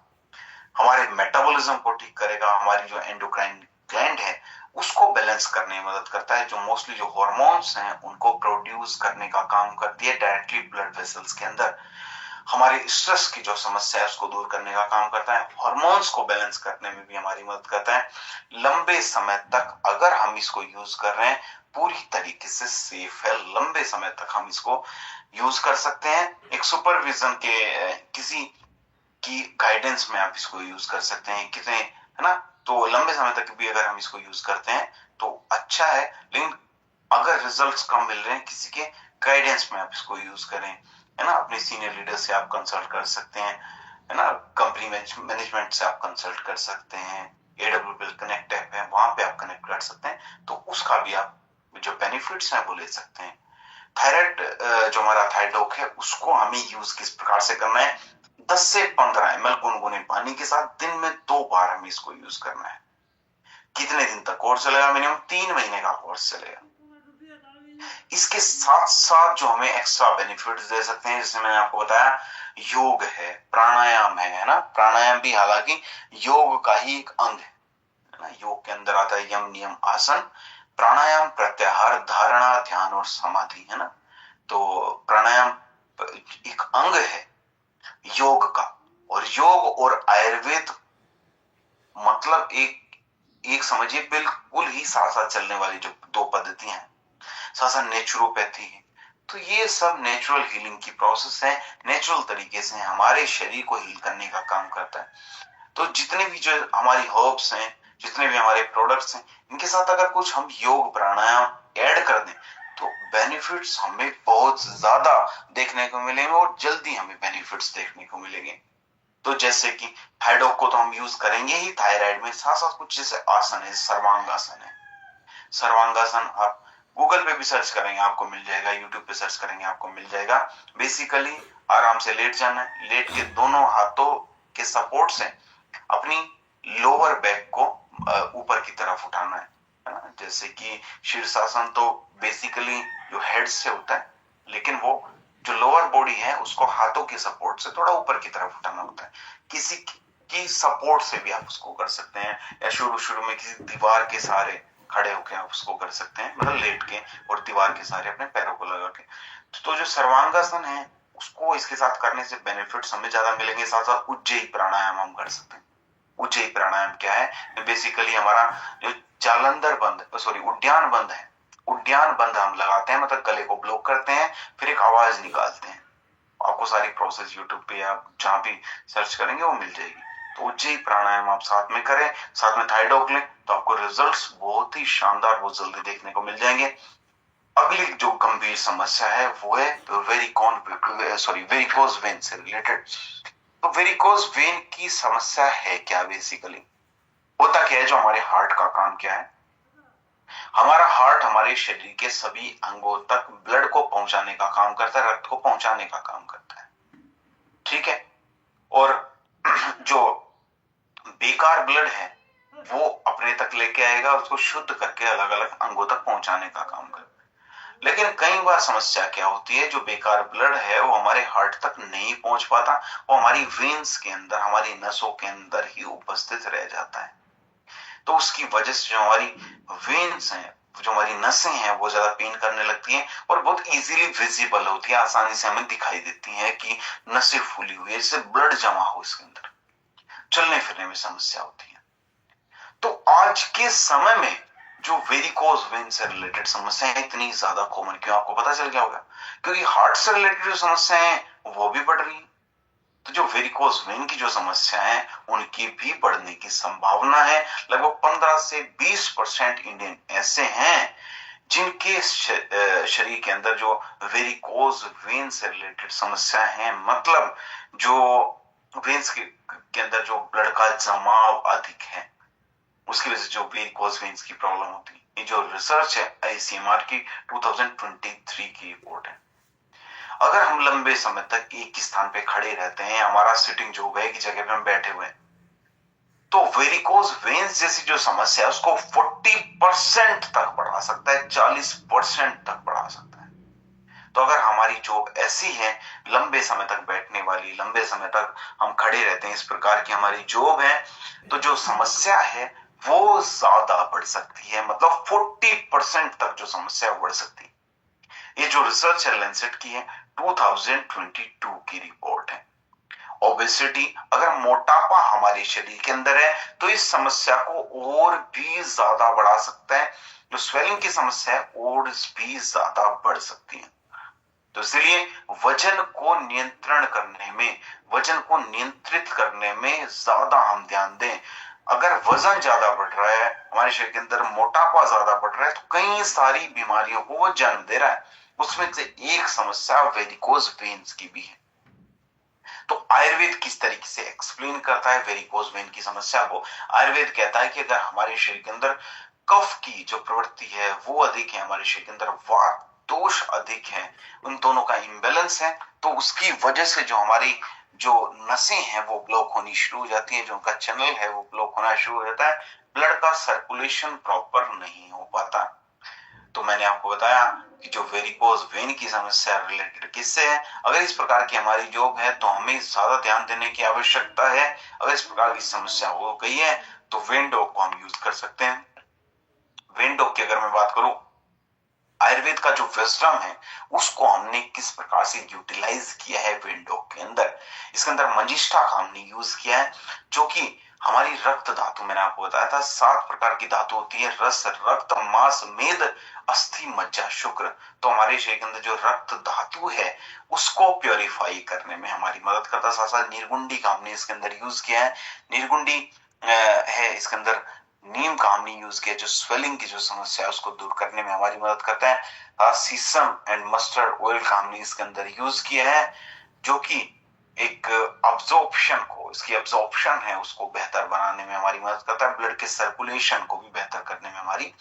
हमारे मेटाबॉलिज्म को ठीक करेगा, हमारी जो एंडोक्राइन ग्लैंड है उसको बैलेंस करने में मदद करता है, जो मोस्टली जो हार्मोन्स हैं उनको प्रोड्यूस करने का काम करती है डायरेक्टली ब्लड वेसल्स के अंदर। हमारे स्ट्रेस की जो समस्या है उसको दूर करने का काम करता है, हार्मोन्स को बैलेंस करने में भी हमारी मदद करता है। लंबे समय तक अगर हम इसको यूज कर रहे हैं पूरी तरीके से सेफ है, लंबे समय तक हम इसको यूज कर सकते हैं। एक सुपरविजन के किसी की गाइडेंस में आप इसको यूज कर सकते हैं, कितने है ना, तो लंबे समय तक भी अगर हम इसको यूज करते हैं तो अच्छा है। लेकिन अगर रिजल्ट्स कम मिल रहे हैं किसी के गाइडेंस में आप इसको यूज करें, है ना, अपने सीनियर लीडर से आप कंसल्ट कर सकते हैं, है ना, कंपनी मैनेजमेंट से आप कंसल्ट कर सकते हैं, AWPL कनेक्ट ऐप है वहां पे आप कनेक्ट कर सकते हैं, तो उसका भी आप जो बेनिफिट्स हैं वो ले सकते हैं। थायराइड जो हमारा थायरोइड है उसको हमें यूज किस प्रकार से करना है? 10 से 15 ml गुनगुने पानी के साथ दिन में 2 बार हमें इसको यूज करना है। कितने दिन तक कोर्स चलेगा? मिनिमम 3 महीने का कोर्स चलेगा। इसके साथ साथ जो हमें एक्स्ट्रा बेनिफिट्स दे सकते हैं, जैसे मैंने आपको बताया योग है, प्राणायाम है ना, प्राणायाम भी हालांकि योग का ही एक अंग है ना। योग के अंदर आता है यम नियम आसन, प्राणायाम प्रत्याहार धारणा ध्यान और समाधि, है ना। तो प्राणायाम एक अंग है योग का, और योग और आयुर्वेद मतलब एक समझिए बिल्कुल ही साथ साथ चलने वाली जो दो पद्धतियां हैं। साथ साथ नेचुरोपैथी है, तो ये सब नेचुरल हीलिंग की प्रोसेस है, नेचुरल तरीके से हमारे शरीर को हील करने का काम करता है। तो जितने भी जो हमारी हर्ब्स हैं, जितने भी हमारे प्रोडक्ट्स हैं, इनके साथ अगर कुछ हम योग प्राणायाम ऐड कर दें तो बेनिफिट्स हमें बहुत ज्यादा देखने को मिलेंगे और जल्दी हमें बेनिफिट्स देखने को मिलेंगे। तो जैसे कि थायरोइड को तो हम यूज करेंगे ही थायराइड में, साथ साथ कुछ जैसे आसन है, सर्वांगासन है। सर्वांगासन आप गूगल पे भी सर्च करेंगे आपको मिल जाएगा, यूट्यूब पे सर्च करेंगे आपको मिल जाएगा। बेसिकली आराम से लेट जाना है, लेट के दोनों हाथों के सपोर्ट से अपनी लोअर बैक को ऊपर की तरफ उठाना है ना। जैसे कि शीर्षासन तो बेसिकली जो हेड से होता है, लेकिन वो जो लोअर बॉडी है उसको हाथों के सपोर्ट से थोड़ा ऊपर की तरफ उठाना होता है। किसी की सपोर्ट से भी आप उसको कर सकते हैं, या शुरू शुरू में किसी दीवार के सहारे खड़े होकर आप उसको कर सकते हैं, मतलब लेट के और दीवार के सहारे अपने पैरों को लगा के। तो जो सर्वांगासन है उसको इसके साथ करने से बेनिफिट्स हमें ज्यादा मिलेंगे। साथ साथ उज्जयी प्राणायाम हम कर सकते हैं। उज्जयी प्राणायाम क्या है? बेसिकली हमारा जो जालंधर बंद उद्यान बंद है, उद्यान बंद हम लगाते हैं, मतलब गले को ब्लॉक करते हैं, फिर एक आवाज निकालते हैं। आपको सारी प्रोसेस यूट्यूब पे आप जहां भी सर्च करेंगे वो मिल जाएगी। तो उज्जयी प्राणायाम आप साथ में करें, साथ में थायरोइड लें, तो आपको रिजल्ट्स बहुत ही शानदार, बहुत जल्दी देखने को मिल जाएंगे। अगली जो गंभीर समस्या है वो है वेरिकोज वेन से रिलेटेड। तो वेरिकोज वेन की समस्या है क्या? बेसिकली होता क्या है, जो हमारे हार्ट का काम क्या है? हमारा हार्ट हमारे शरीर के सभी अंगों तक ब्लड को पहुंचाने का काम करता है, रक्त को पहुंचाने का काम करता है, ठीक है। और जो बेकार ब्लड है वो अपने तक लेके आएगा, उसको शुद्ध करके अलग अलग अंगों तक पहुंचाने का काम करता है। लेकिन कई बार समस्या क्या होती है, जो बेकार ब्लड है वो हमारे हार्ट तक नहीं पहुंच पाता, वो हमारी वेन्स के अंदर, हमारी नसों के अंदर ही उपस्थित रह जाता है। तो उसकी वजह से जो हमारी वेन्स हैं जो हमारी नसें हैं वो ज्यादा पेन करने लगती हैं और बहुत इजीली विजिबल होती है, आसानी से हमें दिखाई देती है कि नसें फूली हुई है, जैसे ब्लड जमा हो इसके अंदर, चलने फिरने में समस्या होती है। तो आज के समय में जो वेरिकोज वेन से रिलेटेड समस्याएं इतनी ज्यादा कॉमन क्यों, आपको पता चल गया होगा, क्योंकि हार्ट से रिलेटेड जो समस्याएं हैं वो भी बढ़ रही है। तो जो वेरिकोज वेन की जो समस्या है उनकी भी बढ़ने की संभावना है। लगभग 15 से 20% इंडियन ऐसे हैं जिनके शरीर के अंदर जो वेरिकोज वेन से रिलेटेड समस्या है, मतलब जो वेन्स के अंदर जो ब्लड का जमाव अधिक है, उसकी वजह से जो वेरिकोज वेन्स की प्रॉब्लम होती है। ये जो रिसर्च है आईसीएमआर की 2023 की रिपोर्ट है। अगर हम लंबे समय तक एक ही स्थान पे खड़े रहते हैं, हमारा सिटिंग जॉब है, एक जगह पे हम बैठे हुए हैं, तो वेरिकोज वेन्स जैसी जो समस्या है उसको 40% तक बढ़ा सकता है, 40% तक बढ़ा सकता है। तो अगर हमारी जॉब ऐसी है, लंबे समय तक बैठने वाली, लंबे समय तक हम खड़े रहते हैं, इस प्रकार की हमारी जॉब है, तो जो समस्या है वो ज्यादा बढ़ सकती है, मतलब 40% तक जो समस्या बढ़ सकती है। ये जो रिसर्च है लैंसेट की है, 2022 की रिपोर्ट है। ओबेसिटी, अगर मोटापा हमारे शरीर के अंदर है तो इस समस्या को और भी ज्यादा बढ़ा सकता है, जो स्वेलिंग की समस्या है और भी ज्यादा बढ़ सकती है। तो इसलिए वजन को नियंत्रण करने में, वजन को नियंत्रित करने में ज्यादा हम ध्यान दें। अगर वजन ज्यादा बढ़ रहा है, हमारे शरीर के अंदर मोटापा ज्यादा बढ़ रहा है, तो कई सारी बीमारियों को वो जन्म दे रहा है। उसमें से एक समस्या वेरिकोज वेन्स की भी है। तो आयुर्वेद किस तरीके से एक्सप्लेन करता है वेरिकोज वेन की समस्या को? आयुर्वेद कहता है कि अगर हमारे शरीर के अंदर कफ की जो प्रवृत्ति है वो अधिक है, हमारे शरीर के अंदर वात दोष अधिक है, उन दोनों का इम्बेलेंस है, तो उसकी वजह से जो हमारी जो नसें हैं वो ब्लॉक होनी शुरू हो जाती है, जो उनका चैनल है वो ब्लॉक होना शुरू हो जाता है, ब्लड का सर्कुलेशन प्रॉपर नहीं हो पाता। तो मैंने आपको बताया कि जो वेरिकोज वेन की समस्या रिलेटेड किससे है, अगर इस प्रकार की हमारी जॉब है तो हमें ज्यादा ध्यान देने की आवश्यकता है। अगर इस प्रकार की समस्या हो गई है तो वेन डॉग को हम यूज कर सकते हैं। वेन डॉग की अगर मैं बात करूं, आयुर्वेद का जो विजडम है उसको हमने किस प्रकार से यूटिलाइज किया है वेन डॉग के अंदर। इसके अंदर मंजिष्ठा का हमने यूज किया है, जो कि हमारी रक्त धातु, मैंने आपको बताया था 7 प्रकार की धातु होती है, रस, रक्त, मांस, मेद, अस्थि, मज्जा, शुक्र। तो हमारे शरीर के अंदर जो रक्त धातु है उसको प्योरीफाई करने में हमारी मदद करता है। साथ साथ निर्गुंडी का हमने इसके अंदर यूज किया है। निर्गुंडी है, इसके अंदर नीम का हमने यूज किया, जो स्वेलिंग की जो समस्या है उसको दूर करने में हमारी मदद करता है। सीसम एंड मस्टर्ड ऑयल का हमने इसके अंदर यूज किया है, जो कि एक अब्जॉर्प्शन को, इसकी अब्जॉर्प्शन है उसको बेहतर बनाने में हमारी मदद करता है, ब्लड के सर्कुलेशन को भी बेहतर करने में हमारी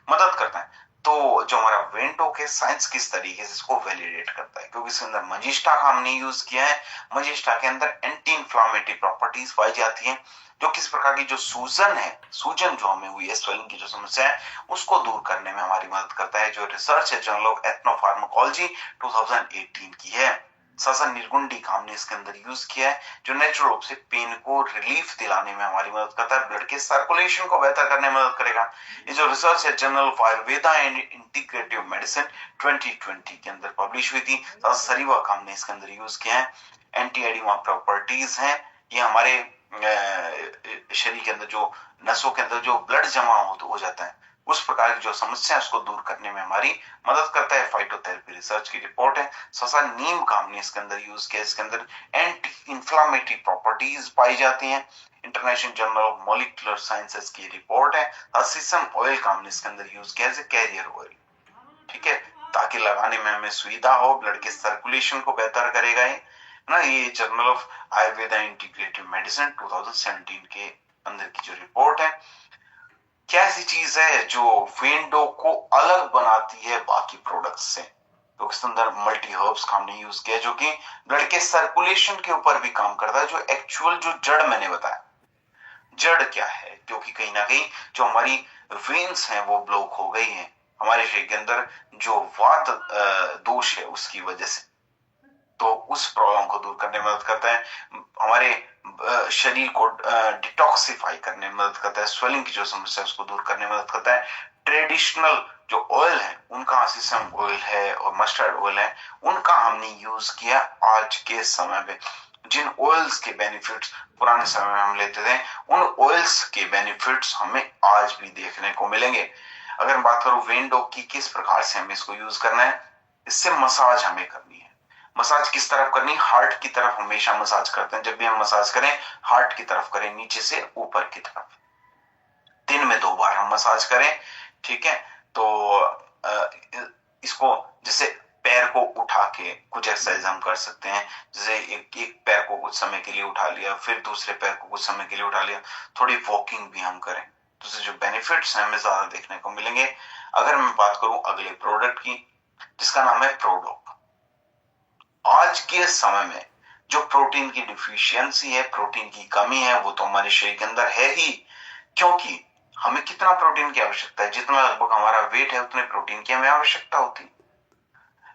मदद करता है। तो जो हमारा वेन डॉग है, साइंस किस तरीके से इसको वैलिडेट करता है, क्योंकि इसके अंदर मंजिष्ठा का हमने यूज किया है। मंजिष्ठा के अंदर एंटी इंफ्लामेटरी प्रॉपर्टीज पाई जाती हैं, जो किस प्रकार की जो सूजन है, सूजन जो हमें हुई है, स्वेलिंग की जो समस्या है उसको दूर करने में हमारी मदद करता है। जो रिसर्च है जर्नल ऑफ एथनोफार्माकोलॉजी 2018 की है। सासा निर्गुंडी का हमने इसके अंदर यूज किया है, जो नेचुरल रूप से पेन को रिलीफ दिलाने में हमारी मदद करता है, ब्लड के सर्कुलेशन को बेहतर करने में मदद करेगा। ये जो रिसर्च है journal of Ayurveda and integrative medicine 2020 के अंदर पब्लिश हुई थी। सरीवा का हमने इसके अंदर यूज किया है। एंटी एडिमा प्रॉपर्टीज हैं, ये हमारे शरीर के अंदर जो नसों के अंदर जो ब्लड जमा हो जाता है, उस प्रकार की जो समस्या है उसको दूर करने में हमारी मदद करता है। फाइटोथेरेपी रिसर्च की रिपोर्ट है। ससा नीम का हमने इसके अंदर यूज किया, इसके अंदर एंटी इंफ्लामेटरी प्रॉपर्टीज पाई जाती हैं। International journal of molecular sciences की रिपोर्ट है। सीसम ऑयल का हमने इसके अंदर यूज किया एज ए कैरियर ऑयल, ठीक है, ताकि लगाने में हमें सुविधा हो, ब्लड के सर्कुलेशन को बेहतर करेगा ये ना। ये journal of Ayurveda integrative medicine 2017 के अंदर की जो रिपोर्ट है। क्या ऐसी चीज है जो वेन डॉग को अलग बनाती है बाकी प्रोडक्ट्स से? तो इसके अंदर मल्टी हर्ब्स का हमने यूज किया, जो कि ब्लड के सर्कुलेशन के ऊपर भी काम करता है। जो एक्चुअल जो जड़ मैंने बताया, जड़ क्या है, क्योंकि कहीं ना कहीं जो हमारी वेन्स हैं वो ब्लॉक हो गई हैं हमारे शरीर के अंदर, जो वात दोष है उसकी वजह से, तो उस प्रॉब्लम को दूर करने में मदद करता है। हमारे शरीर को डिटॉक्सिफाई करने में मदद करता है। स्वेलिंग की जो समस्या है उसको दूर करने में मदद करता है। ट्रेडिशनल जो ऑयल है उनका सीसम ऑयल है और मस्टर्ड ऑयल है, उनका हमने यूज किया आज के समय पे। जिन ऑयल्स के बेनिफिट्स पुराने समय में हम लेते थे, उन ऑयल्स के बेनिफिट्स हमें आज भी देखने को मिलेंगे। अगर मैं बात करूं वेंडो की, किस प्रकार से हमें इसको यूज करना है, इससे मसाज हमें करनी है। मसाज किस तरफ करनी, हार्ट की तरफ हमेशा मसाज करते हैं। जब भी हम मसाज करें हार्ट की तरफ करें, नीचे से ऊपर की तरफ। दिन में 2 बार हम मसाज करें, ठीक है। तो इसको जैसे पैर को उठा के कुछ एक्सरसाइज हम कर सकते हैं, जैसे एक पैर को कुछ समय के लिए उठा लिया, फिर दूसरे पैर को कुछ समय के लिए उठा लिया, थोड़ी वॉकिंग भी हम करें तो उससे जो बेनिफिट्स हैं हमें ज्यादा देखने को मिलेंगे। अगर मैं बात करूं अगले प्रोडक्ट की, जिसका नाम है प्रोडोक। आज के समय में जो प्रोटीन की डिफिशियंसी है, प्रोटीन की कमी है, वो तो हमारे शरीर के अंदर है ही, क्योंकि हमें कितना प्रोटीन की आवश्यकता है, जितना लगभग हमारा वेट है उतने प्रोटीन की हमें आवश्यकता होती है।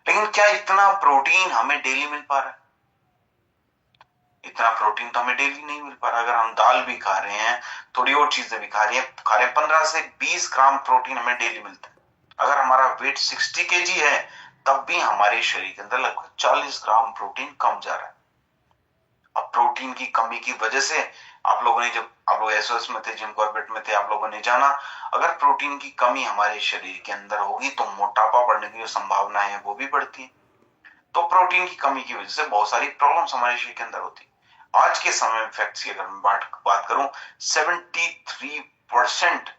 लेकिन क्या इतना प्रोटीन हमें डेली मिल पा रहा है? इतना प्रोटीन तो हमें डेली नहीं मिल पा रहा। अगर हम दाल भी खा रहे हैं, थोड़ी और चीजें भी खा रहे हैं, 15 से 20 ग्राम प्रोटीन हमें डेली मिलता है। अगर हमारा वेट 60 kg है, तब भी हमारे शरीर के अंदर लगभग 40 ग्राम प्रोटीन कम जा रहा है। अब प्रोटीन की कमी की वजह से आप लोगों ने, जब आप लोग एसओएस में थे, जिम कॉर्बेट में थे, आप लोगों ने जाना, अगर प्रोटीन की कमी हमारे शरीर के अंदर होगी तो मोटापा बढ़ने की जो संभावना है वो भी बढ़ती है। तो प्रोटीन की कमी की वजह से बहुत सारी प्रॉब्लम्स हमारे शरीर के अंदर होती है। आज के समय में फैक्ट्स की अगर मैं बात करूं, 73%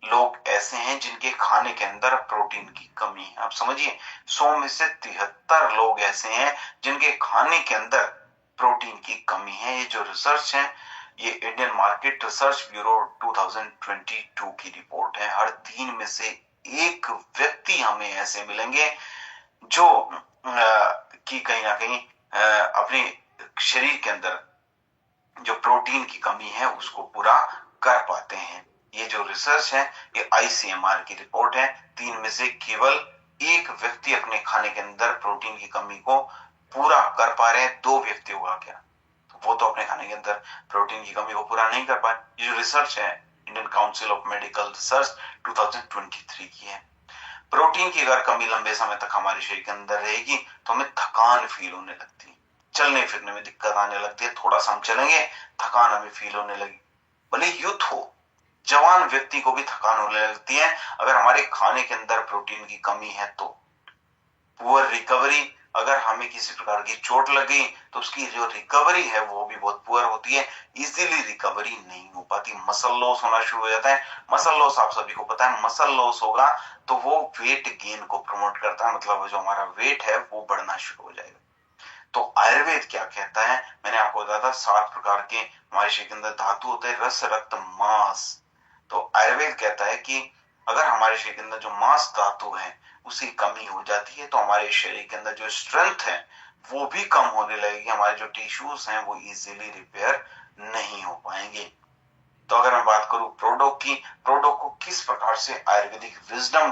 लोग ऐसे हैं जिनके खाने के अंदर प्रोटीन की कमी है। आप समझिए, 100 में से 73 लोग ऐसे हैं जिनके खाने के अंदर प्रोटीन की कमी है। ये जो रिसर्च है, ये इंडियन मार्केट रिसर्च ब्यूरो 2022 की रिपोर्ट है। हर 3 में से 1 व्यक्ति हमें ऐसे मिलेंगे जो कि कहीं ना कहीं अपने शरीर के अंदर जो प्रोटीन की कमी है उसको पूरा कर पाते हैं। ये जो रिसर्च है, ये आईसीएमआर की रिपोर्ट है। 3 में से केवल 1 व्यक्ति अपने खाने के अंदर प्रोटीन की कमी को पूरा कर पा रहे हैं। 2 व्यक्तियों का क्या, तो वो तो अपने खाने के अंदर प्रोटीन की कमी को पूरा नहीं कर पाए। ये जो रिसर्च है Indian council of medical research 2023 की है। प्रोटीन की अगर कमी लंबे समय तक हमारे शरीर के अंदर रहेगी तो हमें थकान फील होने लगती है, चलने फिरने में दिक्कत आने लगती है। थोड़ा सा हम चलेंगे, थकान हमें फील होने लगी। भले यूथ हो, जवान व्यक्ति को भी थकान होने लगती है अगर हमारे खाने के अंदर प्रोटीन की कमी है तो। पुअर रिकवरी, अगर हमें किसी प्रकार की चोट लग गई तो उसकी जो रिकवरी है वो भी बहुत पुअर होती है, इजीली रिकवरी नहीं हो पाती। मसल लॉस होना शुरू हो जाता है। मसल लॉस आप सभी को पता है, मसल लॉस होगा तो वो वेट गेन को प्रमोट करता है, मतलब जो हमारा वेट है वो बढ़ना शुरू हो जाएगा। तो आयुर्वेद क्या कहता है, मैंने आपको बताया था 7 प्रकार के हमारे शरीर के अंदर धातु होते हैं, रस, रक्त, मांस। तो आयुर्वेद कहता है कि अगर हमारे शरीर के अंदर जो मांस धातु है उसकी कमी हो जाती है तो हमारे शरीर के अंदर जो स्ट्रेंथ है वो भी कम होने लगेगी। हमारे जो टिश्यूज हैं वो इजीली रिपेयर नहीं हो पाएंगे। तो अगर मैं बात करूं प्रोडोक की, प्रोडोक को किस प्रकार से आयुर्वेदिक विजडम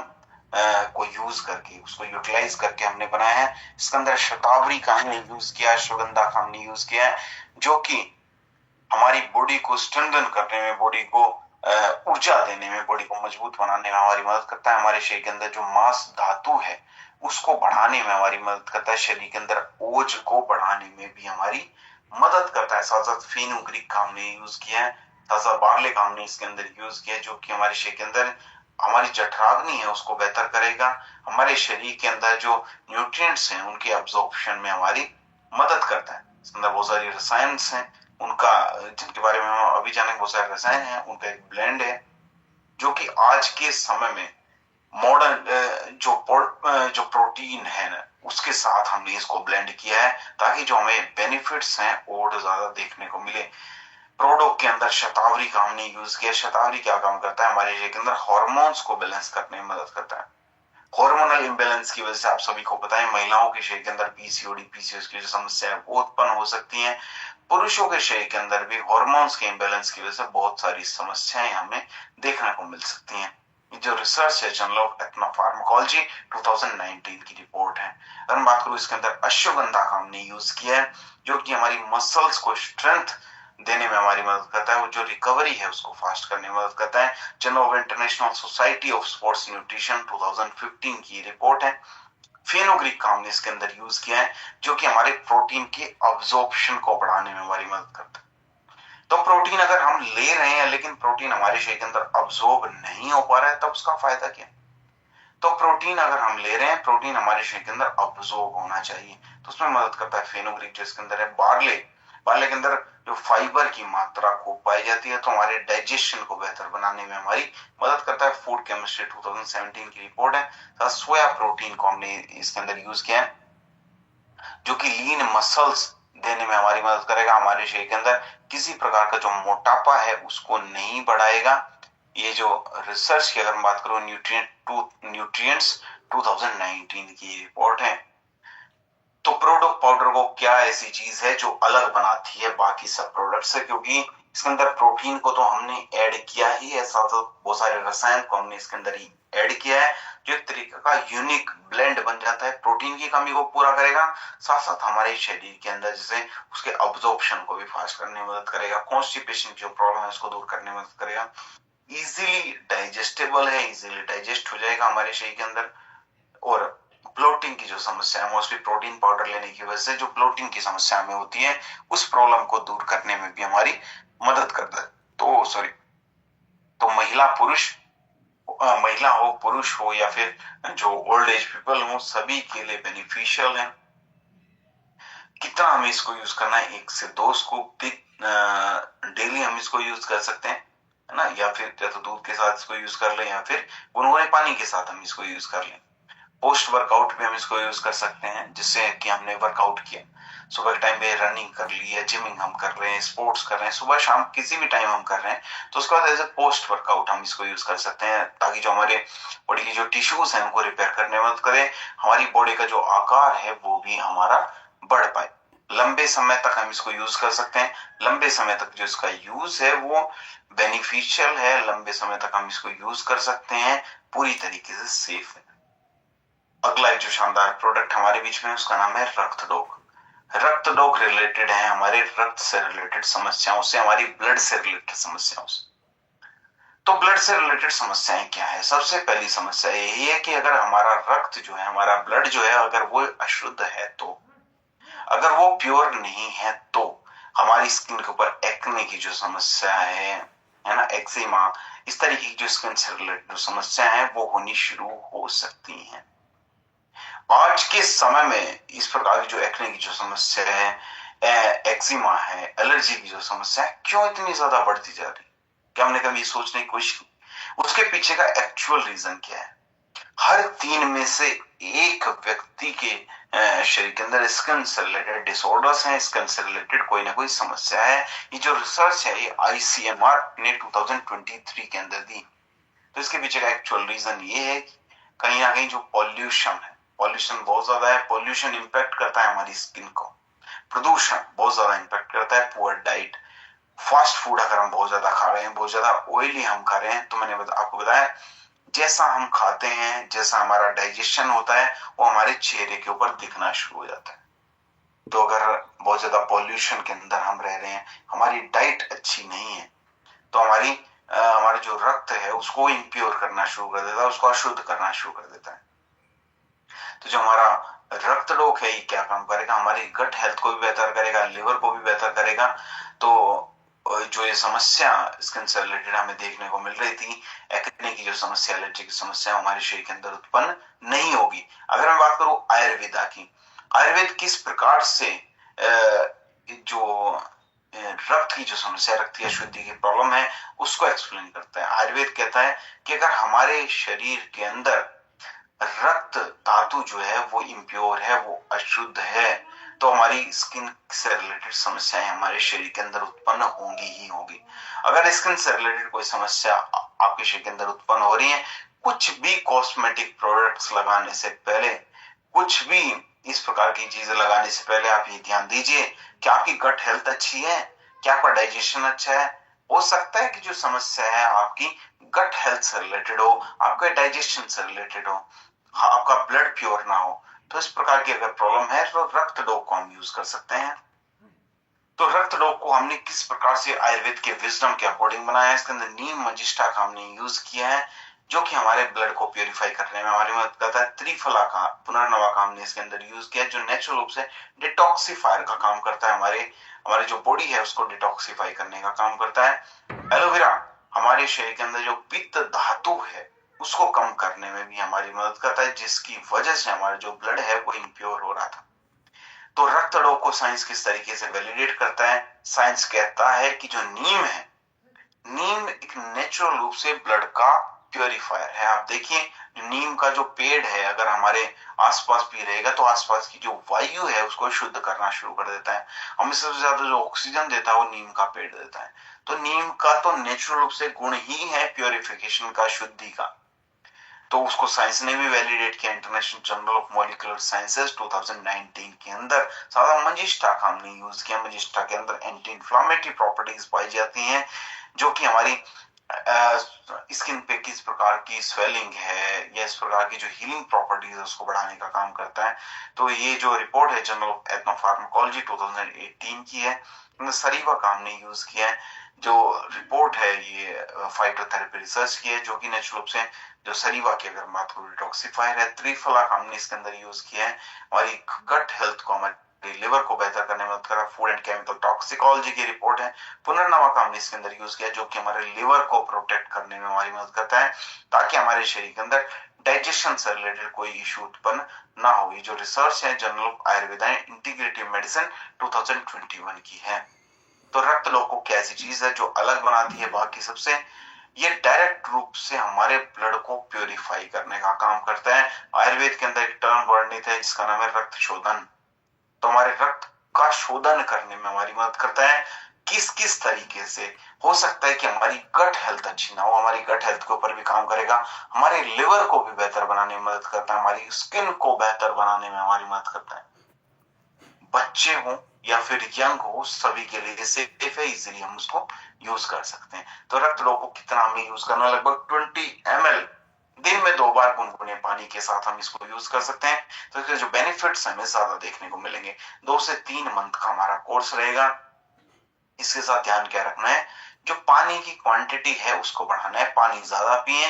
को यूज करके, उसको यूटिलाइज करके हमने बनाया है। इसके अंदर शतावरी का हमने यूज किया है, अश्वगंधा का हमने यूज किया है, जो कि हमारी बॉडी को स्ट्रेंथन करने में, बॉडी को ऊर्जा देने में, बॉडी को मजबूत बनाने में हमारी मदद करता है। हमारे शरीर के अंदर जो मांस धातु है उसको बढ़ाने में हमारी मदद करता है। शरीर के अंदर ओज को बढ़ाने में भी हमारी मदद करता है। साथ साथ फेनुग्रीक का हमने यूज किया है, ताजा बार्ले का हमने इसके अंदर यूज किया है, जो कि हमारे शरीर के अंदर हमारी जठराग्नि है उसको बेहतर करेगा। हमारे शरीर के अंदर जो न्यूट्रिएंट्स हैं उनके अब्जॉर्प्शन में हमारी मदद करता है। इसके अंदर बहुत सारी रसायन हैं, उनका जिनके बारे में हम अभी जानेंगे। बहुत सारे रसायन हैं, उनका एक ब्लेंड है जो कि आज के समय में मॉडर्न जो प्रोटीन है ना उसके साथ हमने इसको ब्लेंड किया है, ताकि जो हमें बेनिफिट्स हैं और ज्यादा देखने को मिले। प्रोडोक के अंदर शतावरी का हमने यूज किया। शतावरी क्या काम करता है, हमारे शरीर के अंदर हार्मोन्स को बैलेंस करने में मदद करता है। हार्मोनल इम्बैलेंस की वजह से आप सभी को पता है महिलाओं के शरीर के अंदर पीसीओडी, पीसीओएस की जो समस्या है वो उत्पन्न हो सकती है। पुरुषों के शरीर के अंदर भी हार्मोन्स के इम्बैलेंस की वजह से बहुत सारी समस्याएं हमें देखने को मिल सकती हैं। जो रिसर्च है जर्नल ऑफ एथनोफार्माकोलॉजी 2019 की रिपोर्ट है। अगर मैं बात करूं, इसके अंदर अश्वगंधा का हमने यूज किया है, जो कि हमारी मसल्स को स्ट्रेंथ देने में हमारी मदद करता है, वो जो रिकवरी है उसको फास्ट करने में मदद करता है। Journal of international society of sports nutrition 2015 की रिपोर्ट है। फेनोग्रीक का हमने इसके अंदर यूज किया है, जो कि हमारे प्रोटीन के अब्जॉर्प्शन को बढ़ाने में हमारी मदद करता है। तो प्रोटीन अगर हम ले रहे हैं लेकिन प्रोटीन हमारे शरीर के अंदर अब्जॉर्ब नहीं हो पा रहा है, तब उसका फायदा क्या? तो प्रोटीन अगर हम ले रहे हैं, प्रोटीन हमारे शरीर के अंदर अब्जॉर्ब होना चाहिए, तो उसमें मदद करता है फेनोग्रीक, जो इसके अंदर है। बार्ले, बार्ले के अंदर जो फाइबर की मात्रा खूब पाई जाती है, तो हमारे डाइजेशन को बेहतर बनाने में हमारी मदद करता है। फूड केमिस्ट्री 2017 की रिपोर्ट है। सोया प्रोटीन को हमने इसके अंदर यूज किया है, जो कि लीन मसल्स देने में हमारी मदद करेगा। हमारे शरीर के अंदर किसी प्रकार का जो मोटापा है उसको नहीं बढ़ाएगा। ये जो रिसर्च की अगर हम बात करूं, न्यूट्रिएंट्स 2019 की रिपोर्ट है। तो प्रोडक्ट पाउडर को क्या ऐसी चीज है जो अलग बनाती है बाकी सब प्रोडक्ट से? क्योंकि इसके अंदर प्रोटीन को तो हमने ऐड किया ही है, साथ साथ बहुत सारे रसायन को हमने इसके अंदर ही ऐड किया है, जो एक तरीके का यूनिक ब्लेंड बन जाता है, प्रोटीन की कमी को पूरा करेगा, साथ साथ हमारे शरीर के अंदर जैसे उसके अब्जॉर्प्शन को भी फास्ट करने में मदद करेगा, कॉन्स्टिपेशन की जो प्रॉब्लम है उसको दूर करने में मदद करेगा, इजीली डाइजेस्टेबल है, इजीली डाइजेस्ट हो जाएगा हमारे शरीर के अंदर। और ब्लोटिंग की जो समस्या है, मोस्टली प्रोटीन पाउडर लेने की वजह से जो ब्लोटिंग की समस्या में होती है, उस प्रॉब्लम को दूर करने में भी हमारी मदद करता है। तो सॉरी, तो महिला हो, पुरुष हो, या फिर जो ओल्ड एज पीपल हो, सभी के लिए बेनिफिशियल है। कितना हमें इसको यूज करना है? 1 से 2 स्कूप डेली हम इसको यूज कर सकते हैं, है ना, या फिर या तो दूध के साथ इसको यूज कर लें, या फिर गुनगुने पानी के साथ हम इसको यूज कर लें। पोस्ट वर्कआउट भी हम इसको यूज कर सकते हैं, जिससे कि हमने वर्कआउट किया, सुबह के टाइम पे रनिंग कर ली है, जिमिंग हम कर रहे हैं, स्पोर्ट्स कर रहे हैं, सुबह शाम किसी भी टाइम हम कर रहे हैं, तो उसके बाद एज ए पोस्ट वर्कआउट हम इसको यूज कर सकते हैं, ताकि जो हमारे बॉडी की जो टिश्यूज हैं उनको रिपेयर करने में मदद करे, हमारी बॉडी का जो आकार है वो भी हमारा बढ़ पाए। लंबे समय तक हम इसको यूज कर सकते हैं। लंबे समय तक जो इसका यूज है वो बेनिफिशियल है, लंबे समय तक हम इसको यूज कर सकते हैं, पूरी तरीके से सेफ है। अगला एक जो शानदार प्रोडक्ट हमारे बीच में, उसका नाम है रक्त डोक। रक्त डोक रिलेटेड है हमारे रक्त से रिलेटेड समस्याओं से, हमारी ब्लड से रिलेटेड समस्याओं से। तो ब्लड से रिलेटेड समस्याएं क्या है? सबसे पहली समस्या यही है कि अगर हमारा रक्त जो है, हमारा ब्लड जो है, अगर वो अशुद्ध है, तो अगर वो प्योर नहीं है, तो हमारी स्किन के ऊपर एक्ने की जो समस्या है ना, एक्जिमा, इस तरीके की जो स्किन से रिलेटेड जो समस्या है वो होनी शुरू हो सकती है। आज के समय में इस प्रकार की जो एक्ने की जो समस्या है, एक्जिमा है, एलर्जी की जो समस्या है, क्यों इतनी ज्यादा बढ़ती जा रही? क्या हमने कभी सोचने की कोशिश की उसके पीछे का एक्चुअल रीजन क्या है? हर 3 में से एक व्यक्ति के शरीर के अंदर स्किन से रिलेटेड डिसऑर्डर्स हैं, स्किन से रिलेटेड कोई ना कोई समस्या है। ये जो रिसर्च है ये ICMR ने 2023 के अंदर दी। तो इसके पीछे का एक्चुअल रीजन ये है कि कहीं ना कहीं जो पॉल्यूशन है, पॉल्यूशन बहुत ज्यादा है, पॉल्यूशन इंपैक्ट करता है हमारी स्किन को, प्रदूषण बहुत ज्यादा इंपैक्ट करता है, पुअर डाइट, फास्ट फूड अगर हम बहुत ज्यादा खा रहे हैं, बहुत ज्यादा ऑयली हम खा रहे हैं, तो मैंने आपको बताया जैसा हम खाते हैं, जैसा हमारा डाइजेशन होता है, वो हमारे चेहरे के ऊपर दिखना शुरू हो जाता है। तो अगर बहुत ज्यादा पॉल्यूशन के अंदर हम रह रहे हैं, हमारी डाइट अच्छी नहीं है, तो हमारा जो रक्त है उसको इम्प्योर करना शुरू कर देता है, उसको अशुद्ध करना शुरू कर देता है। तो जो हमारा रक्त डोक है ये क्या काम करेगा? हमारी गट हेल्थ को भी बेहतर करेगा, लिवर को भी बेहतर करेगा। तो जो ये समस्या स्किन से रिलेटेड हमें देखने को मिल रही थी, एक्ने की जो समस्या, एलर्जी की समस्या, हमारे शरीर के अंदर उत्पन्न नहीं होगी। अगर मैं बात करूं आयुर्वेदा की, आयुर्वेद किस प्रकार से जो रक्त की जो समस्या, रक्त की अशुद्धि की प्रॉब्लम है उसको एक्सप्लेन करता है। आयुर्वेद कहता है कि अगर हमारे शरीर के अंदर रक्त धातु जो है वो इम्प्योर है, वो अशुद्ध है, तो हमारी स्किन से रिलेटेड समस्याएं हमारे शरीर के अंदर उत्पन्न होंगी ही होंगी। अगर स्किन से रिलेटेड कोई समस्या आपके शरीर के अंदर उत्पन्न हो रही है, कुछ भी कॉस्मेटिक प्रोडक्ट्स लगाने से पहले, कुछ भी इस प्रकार की चीजें लगाने से पहले आप ये ध्यान दीजिए कि आपकी गट हेल्थ अच्छी है, क्या आपका डाइजेशन अच्छा है। हो सकता है कि जो समस्या है आपकी गट हेल्थ से रिलेटेड हो, आपके डाइजेशन से रिलेटेड हो, आपका ब्लड प्योर ना हो। तो इस प्रकार की अगर प्रॉब्लम है तो रक्त डोक को हम यूज कर सकते हैं। तो रक्त रोग को हमने किस प्रकार से आयुर्वेद के विजडम के अकॉर्डिंग बनाया है, इसके अंदर नीम मजिष्ठा का हमने यूज किया है जो कि हमारे ब्लड को प्योरीफाई करने में हमारी मदद करता है। त्रिफला का पुनर्नवा का हमने इसके अंदर यूज किया है जो नेचुरल रूप से डिटॉक्सिफायर का काम करता है, हमारे जो बॉडी है उसको डिटॉक्सिफाई करने का काम करता है। एलोवेरा हमारे शरीर के अंदर जो पित्त धातु है उसको कम करने में भी हमारी मदद करता है, जिसकी वजह से हमारा जो ब्लड है वो इम्प्योर हो रहा था। तो रक्त रोग को साइंस किस तरीके से वैलिडेट करता है? साइंस कहता है कि जो नीम है, नीम एक नेचुरल रूप से ब्लड का प्योरीफायर है। आप देखिए नीम का जो पेड़ है अगर हमारे आसपास भी रहेगा तो आसपास की जो वायु है उसको शुद्ध करना शुरू कर देता है। हमें सबसे ज्यादा जो ऑक्सीजन देता है वो नीम का पेड़ देता है। तो नीम का तो नेचुरल रूप से गुण ही है प्योरिफिकेशन का, शुद्धि का। तो उसको साइंस ने भी वैलिडेट किया। International journal of molecular sciences 2019 के अंदर सादा मजिष्ठा का हमने यूज किया। मजिष्ठा के अंदर एंटी इंफ्लामेटरी प्रॉपर्टीज पाई जाती हैं जो कि हमारी स्किन पे किस प्रकार की स्वेलिंग है या इस प्रकार की जो हीलिंग प्रॉपर्टीज है उसको बढ़ाने का काम करता है। तो ये जो रिपोर्ट है जर्नल ऑफ एथनोफार्माकोलॉजी 2018 की है, सरीवा का हमने यूज किया है। जो रिपोर्ट है ये फाइटोथेरेपी रिसर्च की है जो कि नेचुरल रूप से जो सरीवा की अगर बात करूं डिटॉक्सिफायर है। त्रिफला का हमने इसके अंदर यूज किया है हमारी गट हेल्थ को, हमारे लिवर को बेहतर करने में मदद कर रहा है। फूड एंड केमिकल टॉक्सिकोलॉजी की रिपोर्ट है। पुनर्नवा का हमने इसके अंदर यूज किया जो कि हमारे लिवर को प्रोटेक्ट करने में हमारी मदद करता है ताकि हमारे शरीर के अंदर डाइजेशन से रिलेटेड कोई इश्यू उत्पन्न ना हो। ये जो रिसर्च है journal of Ayurveda integrative medicine 2021 की है। तो रक्त लोग को क्या ऐसी चीज है जो अलग बनाती है बाकी सबसे? ये डायरेक्ट रूप से हमारे ब्लड को प्योरीफाई करने का काम करता है। आयुर्वेद के अंदर एक टर्म वर्णित है जिसका नाम है रक्त शोधन। तो हमारे रक्त का शोधन करने में हमारी मदद करता है। किस किस तरीके से? हो सकता है कि हमारी गट हेल्थ अच्छी ना हो, हमारी गट हेल्थ के ऊपर भी काम करेगा। हमारे लिवर को भी बेहतर बनाने में मदद करता है, हमारी स्किन को बेहतर बनाने में हमारी मदद करता है। बच्चे हो या फिर यंग हो सभी के लिए सेफ है, इजीली हम उसको यूज कर सकते हैं। तो रक्त लोग को कितना हमें यूज करना? लगभग 20 ml दिन में 2 बार गुनगुने पानी के साथ हम इसको यूज कर सकते हैं। तो इसके जो बेनिफिट्स हमें ज्यादा देखने को मिलेंगे। 2 से 3 मंथ का हमारा कोर्स रहेगा। इसके साथ ध्यान क्या रखना है? जो पानी की क्वांटिटी है उसको बढ़ाना है, पानी ज्यादा पिए,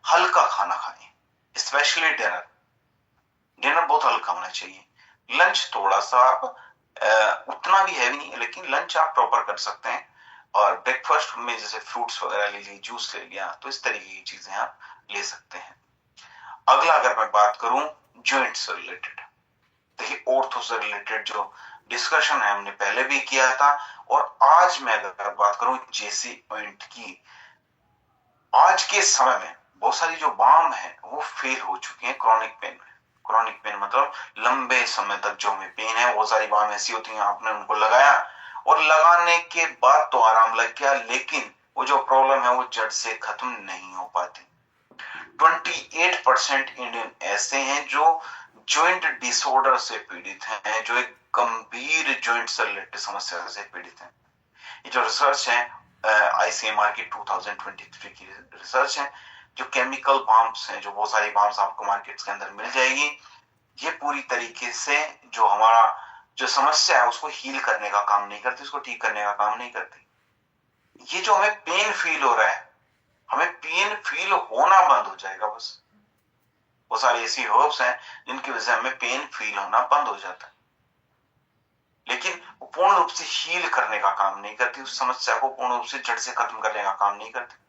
हल्का खाना खाएं, स्पेशली डिनर बहुत हल्का होना चाहिए। लंच थोड़ा सा उतना भी हैवी नहीं है लेकिन लंच आप प्रॉपर कर सकते हैं। और ब्रेकफास्ट में जैसे फ्रूट्स वगैरह ले लिए, जूस ले लिया, तो इस तरीके की चीजें आप ले सकते हैं। अगला अगर मैं बात करूं जॉइंट से रिलेटेड, देखिए ऑर्थो से रिलेटेड जो डिस्कशन है हमने पहले भी किया था। और आज मैं अगर बात करूं जेसी पॉइंट की, आज के समय में बहुत सारी जो बाम है वो फेल हो चुकी है क्रॉनिक पेन में। क्रॉनिक पेन मतलब लंबे समय तक जो हमें पेन है, वो सारी बाम ऐसी होती हैं आपने उनको लगाया और लगाने के बाद तो आराम लग गया लेकिन वो जो प्रॉब्लम है वो जड़ से खत्म नहीं हो पाती। 28% इंडियन ऐसे हैं जो जॉइंट डिसऑर्डर से पीड़ित हैं, जो एक गंभीर जॉइंट से रिलेटेड समस्या से पीड़ित हैं। ये जो रिसर्च है आईसीएमआर की 2023 की रिसर्च है। जो केमिकल बाम्स हैं, जो बहुत सारी बाम्स आपको मार्केट्स के अंदर मिल जाएगी, ये पूरी तरीके से जो हमारा जो समस्या है उसको हील करने का काम नहीं करती, उसको ठीक करने का काम नहीं करती। ये जो हमें पेन फील हो रहा है, हमें पेन फील होना बंद हो जाएगा बस। वो सारी ऐसी हर्ब्स हैं जिनकी वजह से हमें पेन फील होना बंद हो जाता है लेकिन वो पूर्ण रूप से हील करने का काम नहीं करती, उस समस्या को पूर्ण रूप से जड़ से खत्म करने का काम नहीं करती।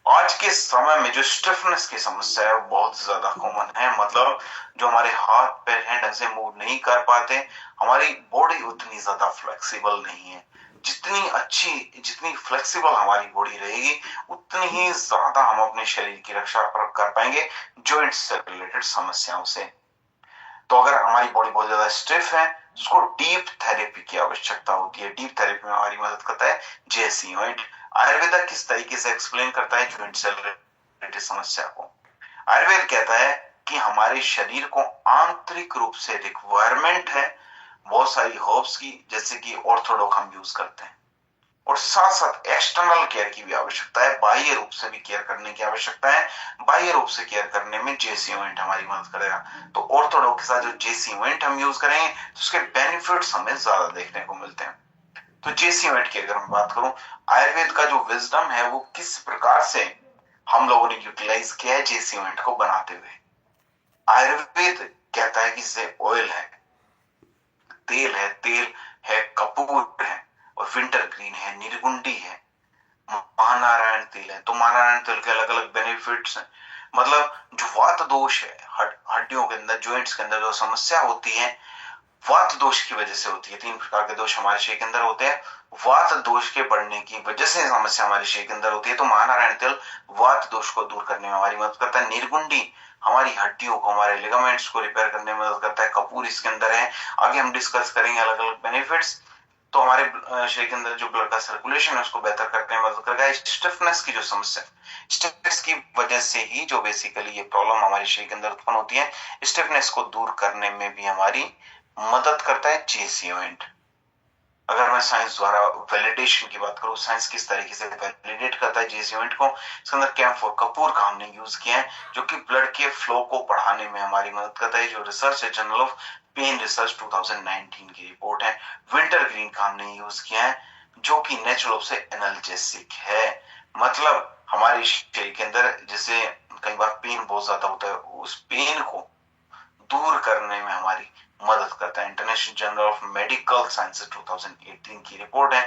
आज के समय में जो स्टिफनेस की समस्या है वो बहुत ज्यादा कॉमन है। मतलब जो हमारे हाथ पैर हैं ढंग से मूव नहीं कर पाते, हमारी बॉडी उतनी ज्यादा फ्लेक्सिबल नहीं है। जितनी फ्लेक्सिबल हमारी बॉडी रहेगी उतनी ही ज्यादा हम अपने शरीर की रक्षा कर पाएंगे जॉइंट से रिलेटेड समस्याओं से। तो अगर हमारी बॉडी बहुत ज्यादा स्टिफ है उसको डीप थेरेपी की आवश्यकता होती है। डीप थेरेपी में हमारी मदद करता है जेसी ऑइंट। आयुर्वेदा किस तरीके से एक्सप्लेन करता है जॉइंट से रिलेटेड समस्या को? आयुर्वेद कहता है कि हमारे शरीर को आंतरिक रूप से रिक्वायरमेंट है बहुत सारी हर्ब्स की, जैसे कि ऑर्थोडॉक हम यूज करते हैं। और साथ साथ एक्सटर्नल केयर की भी आवश्यकता है, बाह्य रूप से भी केयर करने की आवश्यकता है। बाह्य रूप से केयर करने में जेसी इवेंट हमारी मदद करेगा। तो ऑर्थोडॉक्स के साथ जो जेसी इवेंट हम यूज करेंगे तो उसके बेनिफिट्स हमें ज्यादा देखने को मिलते हैं। तो जेसी इवेंट की अगर मैं बात करूं, आयुर्वेद का जो विजडम है वो किस प्रकार से हम लोगों ने यूटिलाइज किया है जेसी इवेंट को बनाते हुए। आयुर्वेद कहता है कि जैसे ऑयल है, तेल है, कपूर है, और विंटर ग्रीन है, निर्गुंडी है, महानारायण तेल है। तो महानारायण तेल के अलग अलग बेनिफिट्स हैं। मतलब जो वात दोष है, हड्डियों के अंदर, जॉइंट्स के अंदर जो समस्या होती है, वात दोष की वजह से होती है। 3 प्रकार के दोष हमारे शरीर के अंदर होते हैं। वात दोष के बढ़ने की वजह से समस्या हमारे शरीर के अंदर होती है। तो महानारायण तेल वात दोष को दूर करने में हमारी मदद करता है। निर्गुंडी हमारी हड्डियों को, हमारे लिगामेंट्स को रिपेयर करने में मदद करता है। कपूर इसके अंदर है, आगे हम डिस्कस करेंगे अलग अलग बेनिफिट्स। तो हमारे शरीर के अंदर जो ब्लड का सर्कुलेशन है उसको बेहतर करने में मदद करेगा। स्टिफनेस की जो समस्या, स्टिफनेस की वजह से ही जो बेसिकली ये प्रॉब्लम हमारे शरीर के अंदर उत्पन्न होती है, स्टिफनेस को दूर करने में भी हमारी मदद करता है जेसी इवेंट। अगर मैं साइंस द्वारा वैलिडेशन की बात करूं, साइंस किस तरीके से वैलिडेट करता है जेसी इवेंट को, इसके अंदर कैम्फोर कपूर का हमने यूज किया है, जो कि ब्लड के फ्लो को बढ़ाने में हमारी मदद करता है। जो रिसर्च है, जर्नल ऑफ पेन रिसर्च 2019 की रिपोर्ट है। विंटर ग्रीन का हमने यूज किया है, जो कि नेचुरल रूप से एनाल्जेसिक है। मतलब हमारे शरीर के अंदर जैसे कई बार पेन बहुत ज्यादा होता है, उस पेन को दूर करने में हमारी मदद करता है। International journal of medical sciences 2018 की रिपोर्ट है।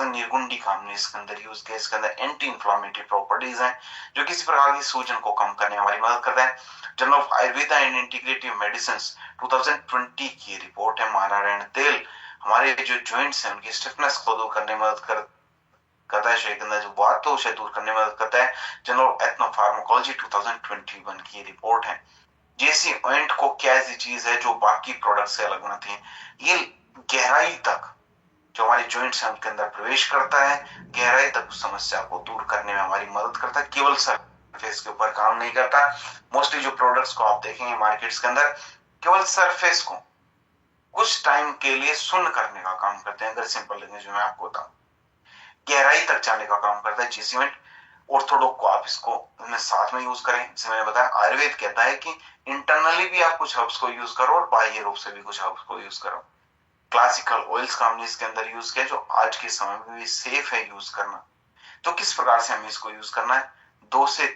निर्गुंडी का हमने इसके अंदर यूज किया। इसके अंदर एंटी इंफ्लामेटरी प्रॉपर्टीज हैं, जो किसी प्रकार की सूजन को कम करने में हमारी मदद करता है। Journal of Ayurveda and integrative medicine 2020 की रिपोर्ट है। महानारायण तेल हमारे जो जॉइंट्स हैं उनकी स्टिफनेस को दूर करने में मदद करता है। शरीर के अंदर जो वात दोष है दूर करने में मदद करता है। जर्नल ऑफ एथनोफार्माकोलॉजी 2021 की रिपोर्ट है। जेसी ऑइंट को क्या ऐसी चीज है जो बाकी प्रोडक्ट से अलग बनाती है, ये गहराई तक जो हमारे जॉइंट्स हैं उनके अंदर प्रवेश करता है, गहराई तक उस समस्या को दूर करने में हमारी मदद करता है। केवल सरफेस के ऊपर काम नहीं करता। मोस्टली जो प्रोडक्ट्स को आप देखेंगे मार्केट्स के अंदर, केवल सरफेस को कुछ टाइम के लिए सुन्न करने का काम करते हैं। अगर सिंपल लैंग्वेज में आपको बताऊं, गहराई तक जाने का काम करता है जेसी ऑइंट। ऑर्थोडॉक्स को आप इसको साथ में यूज करें। जैसे मैंने बताया, आयुर्वेद कहता है कि इंटरनली भी आप कुछ हर्ब्स को यूज करो और बाह्य रूप से भी कुछ हर्ब्स को यूज करो। क्लासिकल ऑयल्स का हमने इसके अंदर यूज किया, जो आज के समय में भी सेफ है यूज करना। तो किस प्रकार से हमें इसको यूज करना है, 2 से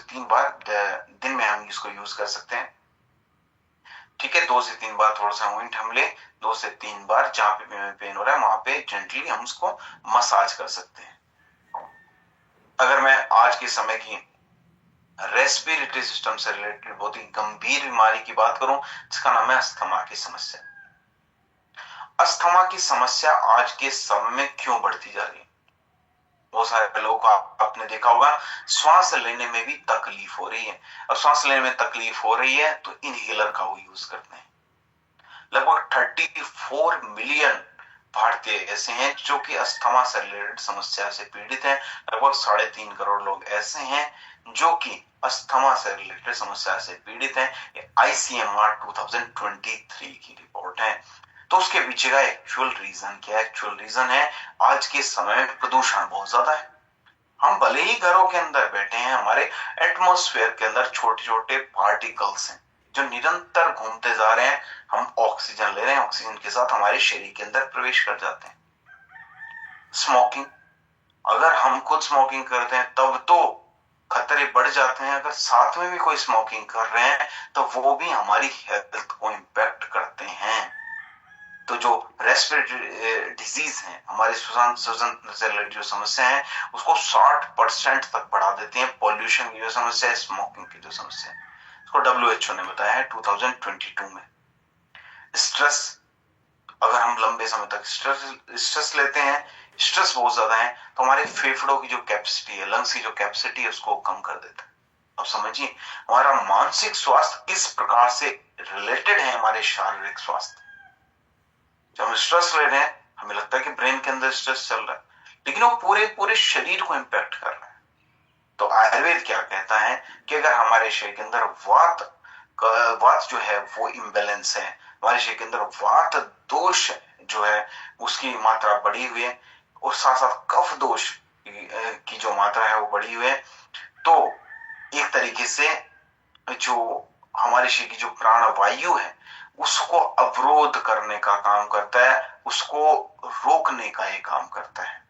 3 बार दिन में हम इसको यूज कर सकते हैं। ठीक है, 2 से 3 बार थोड़ा सा ऑइंट हम ले, 2 से 3 बार जहां पे पेन हो रहा है वहां पे जेंटली हम उसको मसाज कर सकते हैं। अगर मैं आज के समय की रेस्पिरेटरी सिस्टम से रिलेटेड बहुत ही गंभीर बीमारी की बात करूं, जिसका नाम है अस्थमा की समस्या। अस्थमा की समस्या आज के समय में क्यों बढ़ती जा रही है? बहुत सारे लोगों को आपने देखा होगा, श्वास लेने में भी तकलीफ हो रही है। अब श्वास लेने में तकलीफ हो रही है तो इनहेलर का वो यूज करते हैं। लगभग 34 मिलियन भारतीय ऐसे हैं जो कि अस्थमा से रिलेटेड समस्या से पीड़ित हैं। लगभग 3.5 करोड़ लोग ऐसे हैं जो कि अस्थमा से रिलेटेड समस्या से पीड़ित हैं। आईसीएमआर 2023 की रिपोर्ट है। तो उसके पीछे का एक्चुअल रीजन क्या है? एक्चुअल रीजन है आज के समय में प्रदूषण बहुत ज्यादा है। हम भले ही घरों के अंदर बैठे हैं, हमारे एटमॉस्फेयर के अंदर छोटे छोटे पार्टिकल्स हैं जो निरंतर घूमते जा रहे हैं। हम ऑक्सीजन ले रहे हैं, ऑक्सीजन के साथ हमारे शरीर के अंदर प्रवेश कर जाते हैं। स्मोकिंग, अगर हम खुद स्मोकिंग करते हैं तब तो खतरे बढ़ जाते हैं, अगर साथ में भी कोई स्मोकिंग कर रहे हैं तो वो भी हमारी हेल्थ को इंपैक्ट करते हैं। तो जो रेस्पिरेटरी डिजीज है, हमारे श्वसन से रिलेटेड जो समस्या है उसको 60% तक बढ़ा देती है। पॉल्यूशन की जो समस्या है, स्मोकिंग की जो समस्या है, इसको WHO ने बताया है 2022 में। स्ट्रेस, अगर हम लंबे समय तक स्ट्रेस लेते हैं, स्ट्रेस बहुत ज्यादा है, तो हमारे फेफड़ों की जो कैपेसिटी है, लंग्स की जो कैपेसिटी है, उसको कम कर देता है। अब समझिए हमारा मानसिक स्वास्थ्य किस प्रकार से रिलेटेड है हमारे शारीरिक स्वास्थ्य। जब हम स्ट्रेस ले रहे हैं, हमें लगता है कि ब्रेन के अंदर स्ट्रेस चल रहा है, लेकिन वो पूरे शरीर को इंपैक्ट कर रहा है। तो आयुर्वेद क्या कहता है कि अगर हमारे शरीर के अंदर वात जो है वो इम्बेलेंस है, हमारे शरीर के अंदर वात दोष है, जो है उसकी मात्रा बढ़ी हुई है और साथ साथ कफ दोष की जो मात्रा है वो बढ़ी हुई है। तो एक तरीके से जो हमारे शरीर की जो प्राण वायु है उसको अवरोध करने का काम करता है, उसको रोकने का ये काम करता है।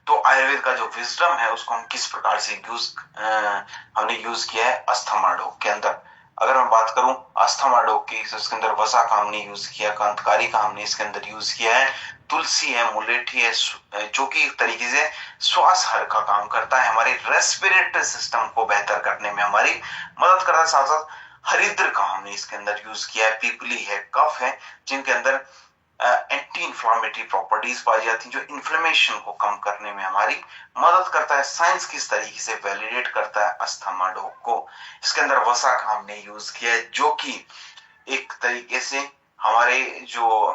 तो आयुर्वेद का जो विजडम है उसको हम किस प्रकार से हमने यूज किया है अस्थमा रोग के अंदर। अगर मैं बात करूं अस्थमा रोग की, इसके अंदर वसा का हमने यूज किया, कांतकारी का हमने इसके अंदर यूज किया है, तुलसी है, मुलेठी है, जो कि एक तरीके से श्वास हर का काम करता है, हमारे रेस्पिरेटरी सिस्टम को बेहतर करने में हमारी मदद करता है। साथ साथ हरिद्र का हमने इसके अंदर यूज किया है, पीपली है, कफ है, जिनके अंदर एंटी इंफ्लामेटरी प्रॉपर्टीज पाई जाती हैं जो इन्फ्लेमेशन को कम करने में हमारी मदद करता है। साइंस किस तरीके से वैलिडेट करता है अस्थमा रोग को, इसके अंदर वसा का हमने यूज किया है, जो कि एक तरीके से हमारे जो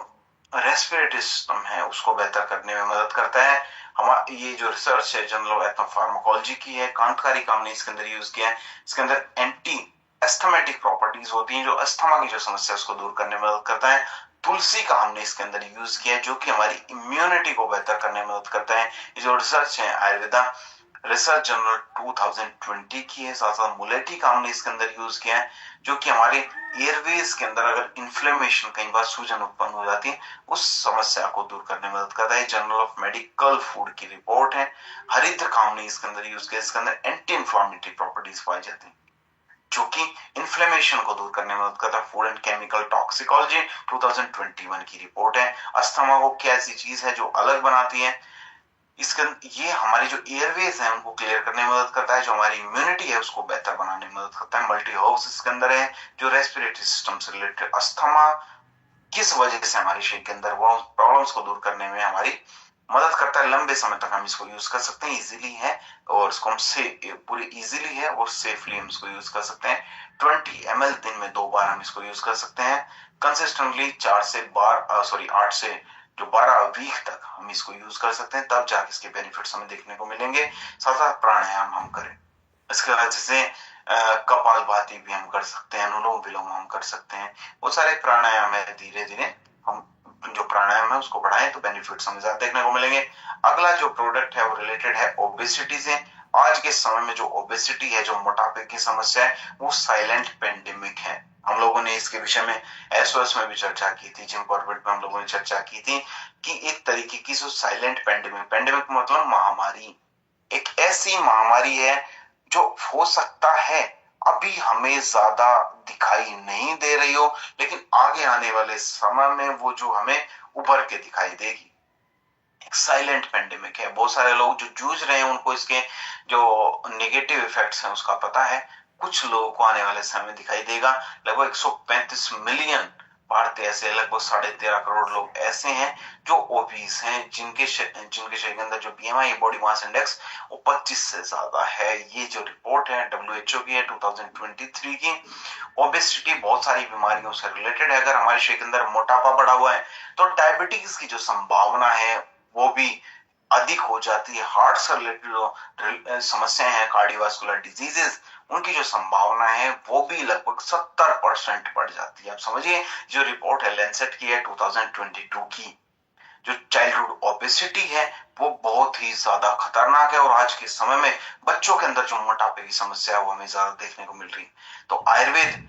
रेस्पिरेटरी सिस्टम है उसको बेहतर करने में मदद करता है। हमारा ये जो रिसर्च है जनरल ऑफ एथनोफार्माकोलॉजी की है, कांतकारी का हमने इसके अंदर यूज किया है। इसके अंदर एंटी एस्थमेटिक प्रॉपर्टीज होती हैं जो अस्थमा की जो समस्या है उसको दूर करने में मदद करता है। तुलसी का हमने इसके अंदर यूज किया है जो कि हमारी इम्यूनिटी को बेहतर करने में मदद करता है। ये जो रिसर्च है आयुर्वेदा रिसर्च जर्नल 2020 की है। साथ साथ मुलेठी का हमने इसके अंदर यूज किया है जो कि हमारे एयरवेज के अंदर अगर इन्फ्लेमेशन कई बार सूजन उत्पन्न हो जाती है उस समस्या को दूर करने में मदद करता है। जर्नल ऑफ मेडिकल फूड की रिपोर्ट है। हरिद्र का हमने इसके अंदर यूज किया, इसके अंदर एंटी इंफ्लामेटरी प्रॉपर्टीज पाई जाती है जो कि इन्फ्लेमेशन को दूर करने में मदद करता है। फूड एंड केमिकल टॉक्सिकोलॉजी 2021 की रिपोर्ट है। अस्थमा को क्या ऐसी चीज है जो अलग बनाती है, इसके ये हमारी जो एयरवेज है उनको क्लियर करने में मदद करता है, जो हमारी इम्यूनिटी है उसको बेहतर बनाने में मदद करता है। मल्टी हर्ब्स इसके अंदर है जो रेस्पिरेटरी सिस्टम से रिलेटेड अस्थमा किस वजह से हमारे शरीर के अंदर वो प्रॉब्लम्स को दूर करने में हमारी मदद करता है। लंबे समय तक हम इसको यूज कर सकते हैं, इजीली है और इसको हम पूरी इजीली है और सेफली हम इसको यूज कर सकते हैं। 20 ml दिन में 2 बार हम इसको यूज कर सकते हैं कंसिस्टेंटली। 8 से जो 12 वीक तक हम इसको यूज कर सकते हैं, तब जाके इसके बेनिफिट्स हमें देखने को मिलेंगे। साथ साथ प्राणायाम हम करें, इसके बाद जैसे कपालभाति भी हम कर सकते हैं, अनुलोम विलोम हम कर सकते हैं, वो सारे प्राणायाम है। धीरे धीरे हम जो प्राणायाम है उसको बढ़ाएं तो बेनिफिट्स हमें ज्यादा देखने को मिलेंगे। अगला जो प्रोडक्ट है वो रिलेटेड है ओबेसिटी से। आज के समय में जो ओबेसिटी है, जो मोटापे की समस्या है, वो साइलेंट पेंडेमिक है। हम लोगों ने इसके विषय में एसओएस में भी चर्चा की थी, जिम कॉर्बेट में हम लोगों ने चर्चा की थी कि एक तरीके की जो साइलेंट पेंडेमिक मतलब महामारी, एक ऐसी महामारी है जो हो सकता है अभी हमें ज्यादा दिखाई नहीं दे रही हो, लेकिन आगे आने वाले समय में वो जो हमें उभर के दिखाई देगी। एक साइलेंट पेंडेमिक है। बहुत सारे लोग जो जूझ रहे हैं उनको इसके जो नेगेटिव इफेक्ट्स हैं उसका पता है। कुछ लोगों को आने वाले समय में दिखाई देगा। लगभग 135 मिलियन भारतीय ऐसे, लगभग 13.5 करोड़ लोग ऐसे हैं जो ओबीस हैं, जिनके शरीर के अंदर जो बीएमआई बॉडी मास इंडेक्स वो 25 से ज्यादा है। ये जो रिपोर्ट है डब्ल्यूएचओ की है 2023 की। ओबेसिटी बहुत सारी बीमारियों से रिलेटेड है। अगर हमारे शरीर के अंदर मोटापा बढ़ा हुआ है तो डायबिटीज की जो संभावना है वो भी अधिक हो जाती है। हार्ट से रिलेटेड समस्याएं हैं, कार्डियोवास्कुलर डिजीजेस, उनकी जो संभावना है वो भी लगभग 70% बढ़ जाती है। आप समझिए जो रिपोर्ट है लेंसेट की है 2022 की, जो चाइल्डहुड ओबेसिटी है वो बहुत ही ज्यादा खतरनाक है और आज के समय में बच्चों के अंदर जो मोटापे की समस्या है वो हमें ज्यादा देखने को मिल रही है। तो आयुर्वेद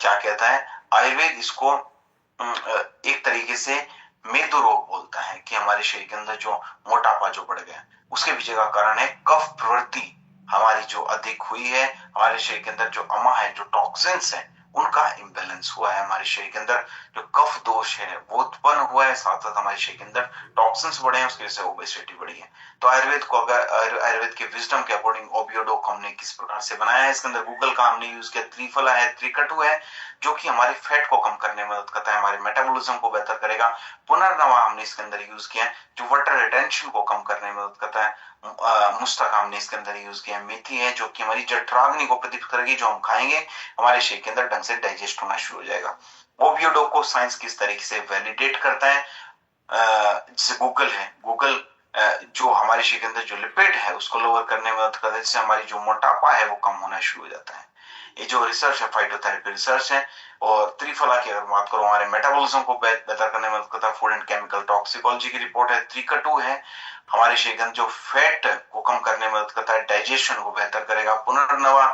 क्या कहता है, आयुर्वेद इसको एक तरीके से मेदो रोग बोलता है कि हमारे शरीर के अंदर जो मोटापा जो बढ़ गया उसके पीछे का कारण है कफ प्रवृत्ति हमारी जो अधिक हुई है। हमारे शरीर के अंदर जो अमा है, जो टॉक्सिन्स है, उनका इम्बेलेंस हुआ है। हमारे शरीर के अंदर जो कफ दोष है वो उत्पन्न हुआ है, साथ साथ हमारे शरीर के अंदर टॉक्सिन्स बढ़े हैं, उसकी वजह से ओबेसिटी बढ़ी है। तो आयुर्वेद को अगर आयुर्वेद के विजडम के अकॉर्डिंग ओबियोडो को हमने किस प्रकार से बनाया है, इसके अंदर गूगल का हमने यूज किया, त्रिफला है, त्रिकटु है, जो कि हमारे फैट को कम करने में मदद करता है, हमारे मेटाबॉलिज्म को बेहतर करेगा। पुनर्नवा हमने इसके अंदर यूज किया है जो वाटर रिटेंशन को कम करने में मदद करता है। मुस्ताक हमने इसके अंदर यूज किया है। मेथी है जो कि हमारी जठराग्नि को प्रदीप्त करेगी, जो हम खाएंगे हमारे शरीर के अंदर ढंग से डाइजेस्ट होना शुरू हो जाएगा। ओबियोडो को साइंस किस तरीके से वैलिडेट करता है, जैसे गूगल है, गूगल जो हमारे शरीर के अंदर जो लिपिड है उसको लोअर करने में मदद करता है, जिससे हमारी जो मोटापा है वो कम होना शुरू हो जाता है। ये जो रिसर्च है फाइटोथेरेपी रिसर्च है। और त्रिफला की अगर बात करूं हमारे मेटाबॉलिज्म को बेहतर करने में मदद करता है, फूड एंड केमिकल टॉक्सिकोलॉजी की रिपोर्ट है। त्रिकटु है हमारे शरीर के अंदर जो फैट को कम करने में मदद करता है, डाइजेशन को बेहतर करेगा। पुनर्नवा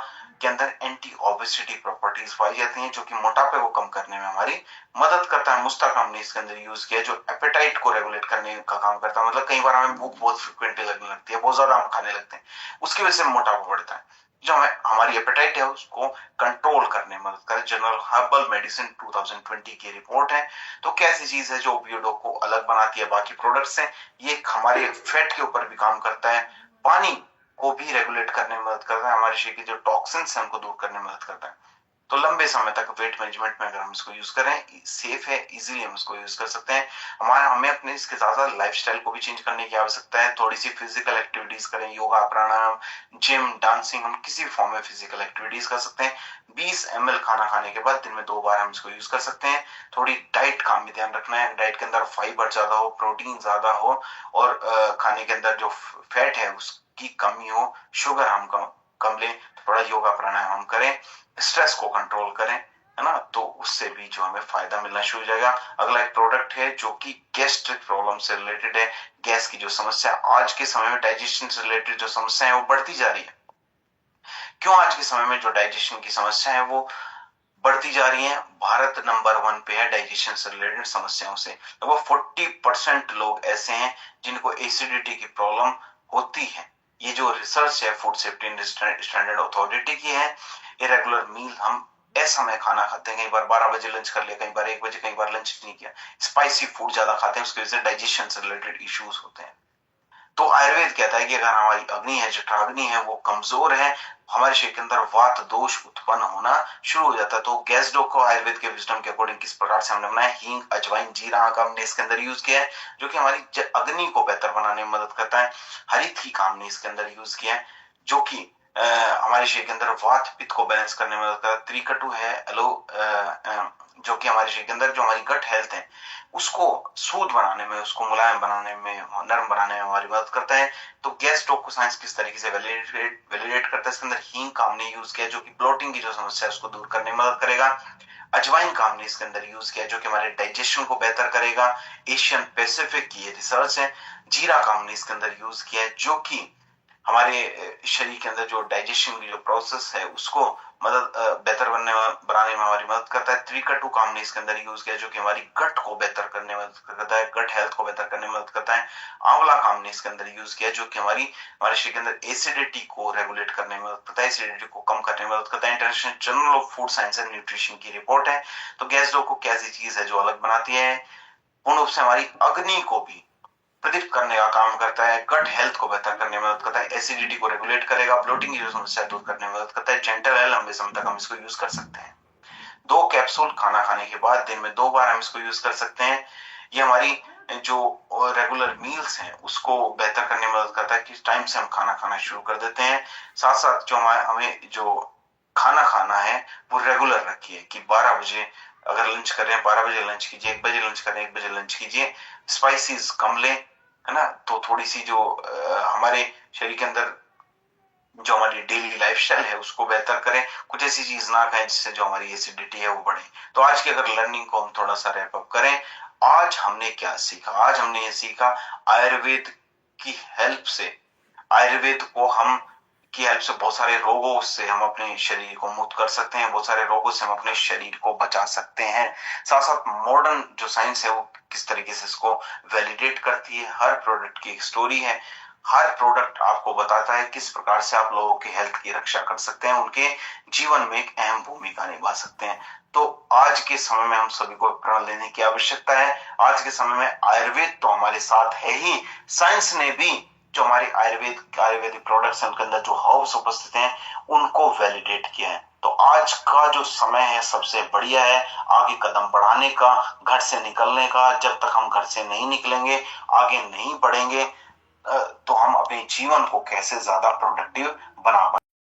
के अंदर एंटी ओबेसिटी प्रॉपर्टीज पाई जाती हैं जो कि मोटापे को कम करने में हमारी मदद करता है। मुस्ताक हमने इसके अंदर यूज किया जो एपेटाइट को रेगुलेट करने का काम करता है, मतलब कई बार हमें भूख बहुत फ्रिक्वेंटली लगने लगती है, बहुत ज्यादा हम खाने लगते हैं, उसकी वजह से मोटापा बढ़ता है। जो हमारी एपेटाइट है उसको कंट्रोल करने में मदद करे। जनरल हर्बल मेडिसिन 2020 की रिपोर्ट है। तो कैसी चीज है जो ओपियोइड को अलग बनाती है बाकी प्रोडक्ट से, ये हमारे फैट के ऊपर भी काम करता है, पानी को भी रेगुलेट करने में मदद करता है, हमारे शरीर के जो टॉक्सिन्स हैं उनको दूर करने में मदद करता है। तो लंबे समय तक वेट मैनेजमेंट में अगर हम इसको यूज करें, सेफ है, इजीली हम इसको यूज कर सकते हैं। हमें अपने इसके साथ साथ लाइफस्टाइल को भी चेंज करने की आवश्यकता है। थोड़ी सी फिजिकल एक्टिविटीज करें, योगा, प्राणायाम, जिम, डांसिंग, हम किसी भी फॉर्म में फिजिकल एक्टिविटीज कर सकते हैं। 20 ml खाना खाने के बाद दिन में 2 बार हम इसको यूज कर सकते हैं। थोड़ी डाइट का भी ध्यान रखना है, डाइट के अंदर फाइबर ज्यादा हो, प्रोटीन ज्यादा हो और खाने के अंदर जो फैट है उसकी कमी हो, शुगर हम कम लें, थोड़ा योगा प्राणायाम हम करें, स्ट्रेस को कंट्रोल करें, है ना, तो उससे भी जो हमें फायदा मिलना शुरू हो जाएगा। अगला एक प्रोडक्ट है जो कि गैस्ट्रिक प्रॉब्लम से रिलेटेड है। गैस की जो समस्या आज के समय में डाइजेशन से रिलेटेड जो समस्या है वो बढ़ती जा रही है। क्यों आज के समय में जो डाइजेशन की समस्या है वो बढ़ती जा रही है? भारत नंबर 1 पे है डाइजेशन से रिलेटेड समस्याओं से। वो 40% लोग ऐसे हैं जिनको एसिडिटी की प्रॉब्लम होती है। ये जो रिसर्च है food safety and standard authority की है। इरेगुलर मील, हम असमय खाना खाते हैं, कई बार 12 बजे लंच कर लिया, कई बार 1 बजे, कई बार लंच नहीं किया, स्पाइसी फूड ज्यादा खाते हैं, उसकी वजह से डाइजेशन से रिलेटेड इश्यूज होते हैं। तो आयुर्वेद कहता है कि अगर हमारी अग्नि है, जठराग्नि है, वो कमजोर है, हमारे शरीर के अंदर वात दोष उत्पन्न होना शुरू हो जाता है। तो गैस डॉग को आयुर्वेद के विजडम के अकॉर्डिंग किस प्रकार से हमने बनाया, हींग, अजवाइन, जीरा का हमने इसके अंदर यूज किया है जो कि हमारी अग्नि को बेहतर बनाने में मदद करता है। हरित का हमने इसके अंदर यूज किया है जो कि हमारे शरीर के अंदर वात पित्त को बैलेंस करने में मदद करता है। त्रिकटु है जो कि हमारे शरीर के अंदर जो हमारी गट हेल्थ है उसको सूद बनाने में, उसको मुलायम बनाने में, नरम बनाने में हमारी मदद करता है। तो गैस डॉग को साइंस किस तरीके से वैलिडेट करता है, इसके अंदर हींग का हमने यूज किया जो कि ब्लोटिंग की जो समस्या है उसको दूर करने में मदद करेगा। अजवाइन का हमने इसके अंदर यूज किया जो कि हमारे डाइजेशन को बेहतर करेगा। एशियन पैसिफिक की ये रिसर्च है। जीरा का हमने इसके अंदर यूज किया है जो कि हमारे शरीर के अंदर जो डाइजेशन की जो प्रोसेस है उसको बेहतर बनाने में हमारी मदद करता है। त्रिकटु का हमने इसके अंदर यूज किया जो कि हमारी गट को बेहतर करने में मदद करता है, गट हेल्थ को बेहतर करने में मदद करता है। आंवला का हमने इसके अंदर यूज किया जो कि हमारे शरीर के अंदर एसिडिटी को रेगुलेट करने में मदद करता है, एसिडिटी को कम करने में मदद करता है। International journal of food science and nutrition की रिपोर्ट है। तो गैस डॉग को कैसी चीज है जो अलग बनाती है, पूर्ण रूप से हमारी अग्नि को भी प्रदीप्त करने का काम करता है, गट हेल्थ को बेहतर करने में मदद करता है, एसिडिटी को रेगुलेट करेगा, ब्लोटिंग की जो समस्या दूर करने में मदद करता है। जेंटल है, लंबे समय तक हम इसको यूज कर सकते हैं। 2 कैप्सूल खाना खाने के बाद दिन में 2 बार हम इसको यूज कर सकते हैं। ये हमारी जो रेगुलर मील्स हैं उसको बेहतर करने में मदद करता है कि टाइम से हम खाना खाना शुरू कर देते हैं। साथ साथ जो हमें जो खाना खाना है वो रेगुलर रखिए कि 12 बजे अगर लंच कर रहे हैं 12 बजे लंच कीजिए, 1 बजे लंच कर रहे हैं 1 बजे लंच कीजिए, स्पाइसेस कम लें, है ना। तो थोड़ी सी जो हमारे शरीर के अंदर जो हमारी डेली लाइफस्टाइल है उसको बेहतर करें, कुछ ऐसी चीज ना खाएं जिससे जो हमारी एसिडिटी है वो बढ़े। तो आज की अगर लर्निंग को हम थोड़ा सा रैप अप करें, आज हमने क्या सीखा? आज हमने ये सीखा आयुर्वेद की हेल्प से, आयुर्वेद को हम की हेल्प से बहुत सारे रोगों से हम अपने शरीर को मुक्त कर सकते हैं, बहुत सारे रोगों से हम अपने शरीर को बचा सकते हैं। साथ साथ मॉडर्न जो साइंस है वो किस तरीके से इसको वैलिडेट करती है। हर प्रोडक्ट की एक स्टोरी है, हर प्रोडक्ट आपको बताता है किस प्रकार से आप लोगों की हेल्थ की रक्षा कर सकते हैं, उनके जीवन में एक अहम भूमिका निभा सकते हैं। तो आज के समय में हम सभी को प्रण लेने की आवश्यकता है। आज के समय में आयुर्वेद तो हमारे साथ है ही, साइंस ने भी जो हमारे आयुर्वेदिक प्रोडक्ट्स हैं उनके अंदर जो हर्ब्स उपस्थित हैं उनको वैलिडेट किया है। तो आज का जो समय है सबसे बढ़िया है आगे कदम बढ़ाने का, घर से निकलने का। जब तक हम घर से नहीं निकलेंगे, आगे नहीं बढ़ेंगे, तो हम अपने जीवन को कैसे ज्यादा प्रोडक्टिव बना पाएंगे।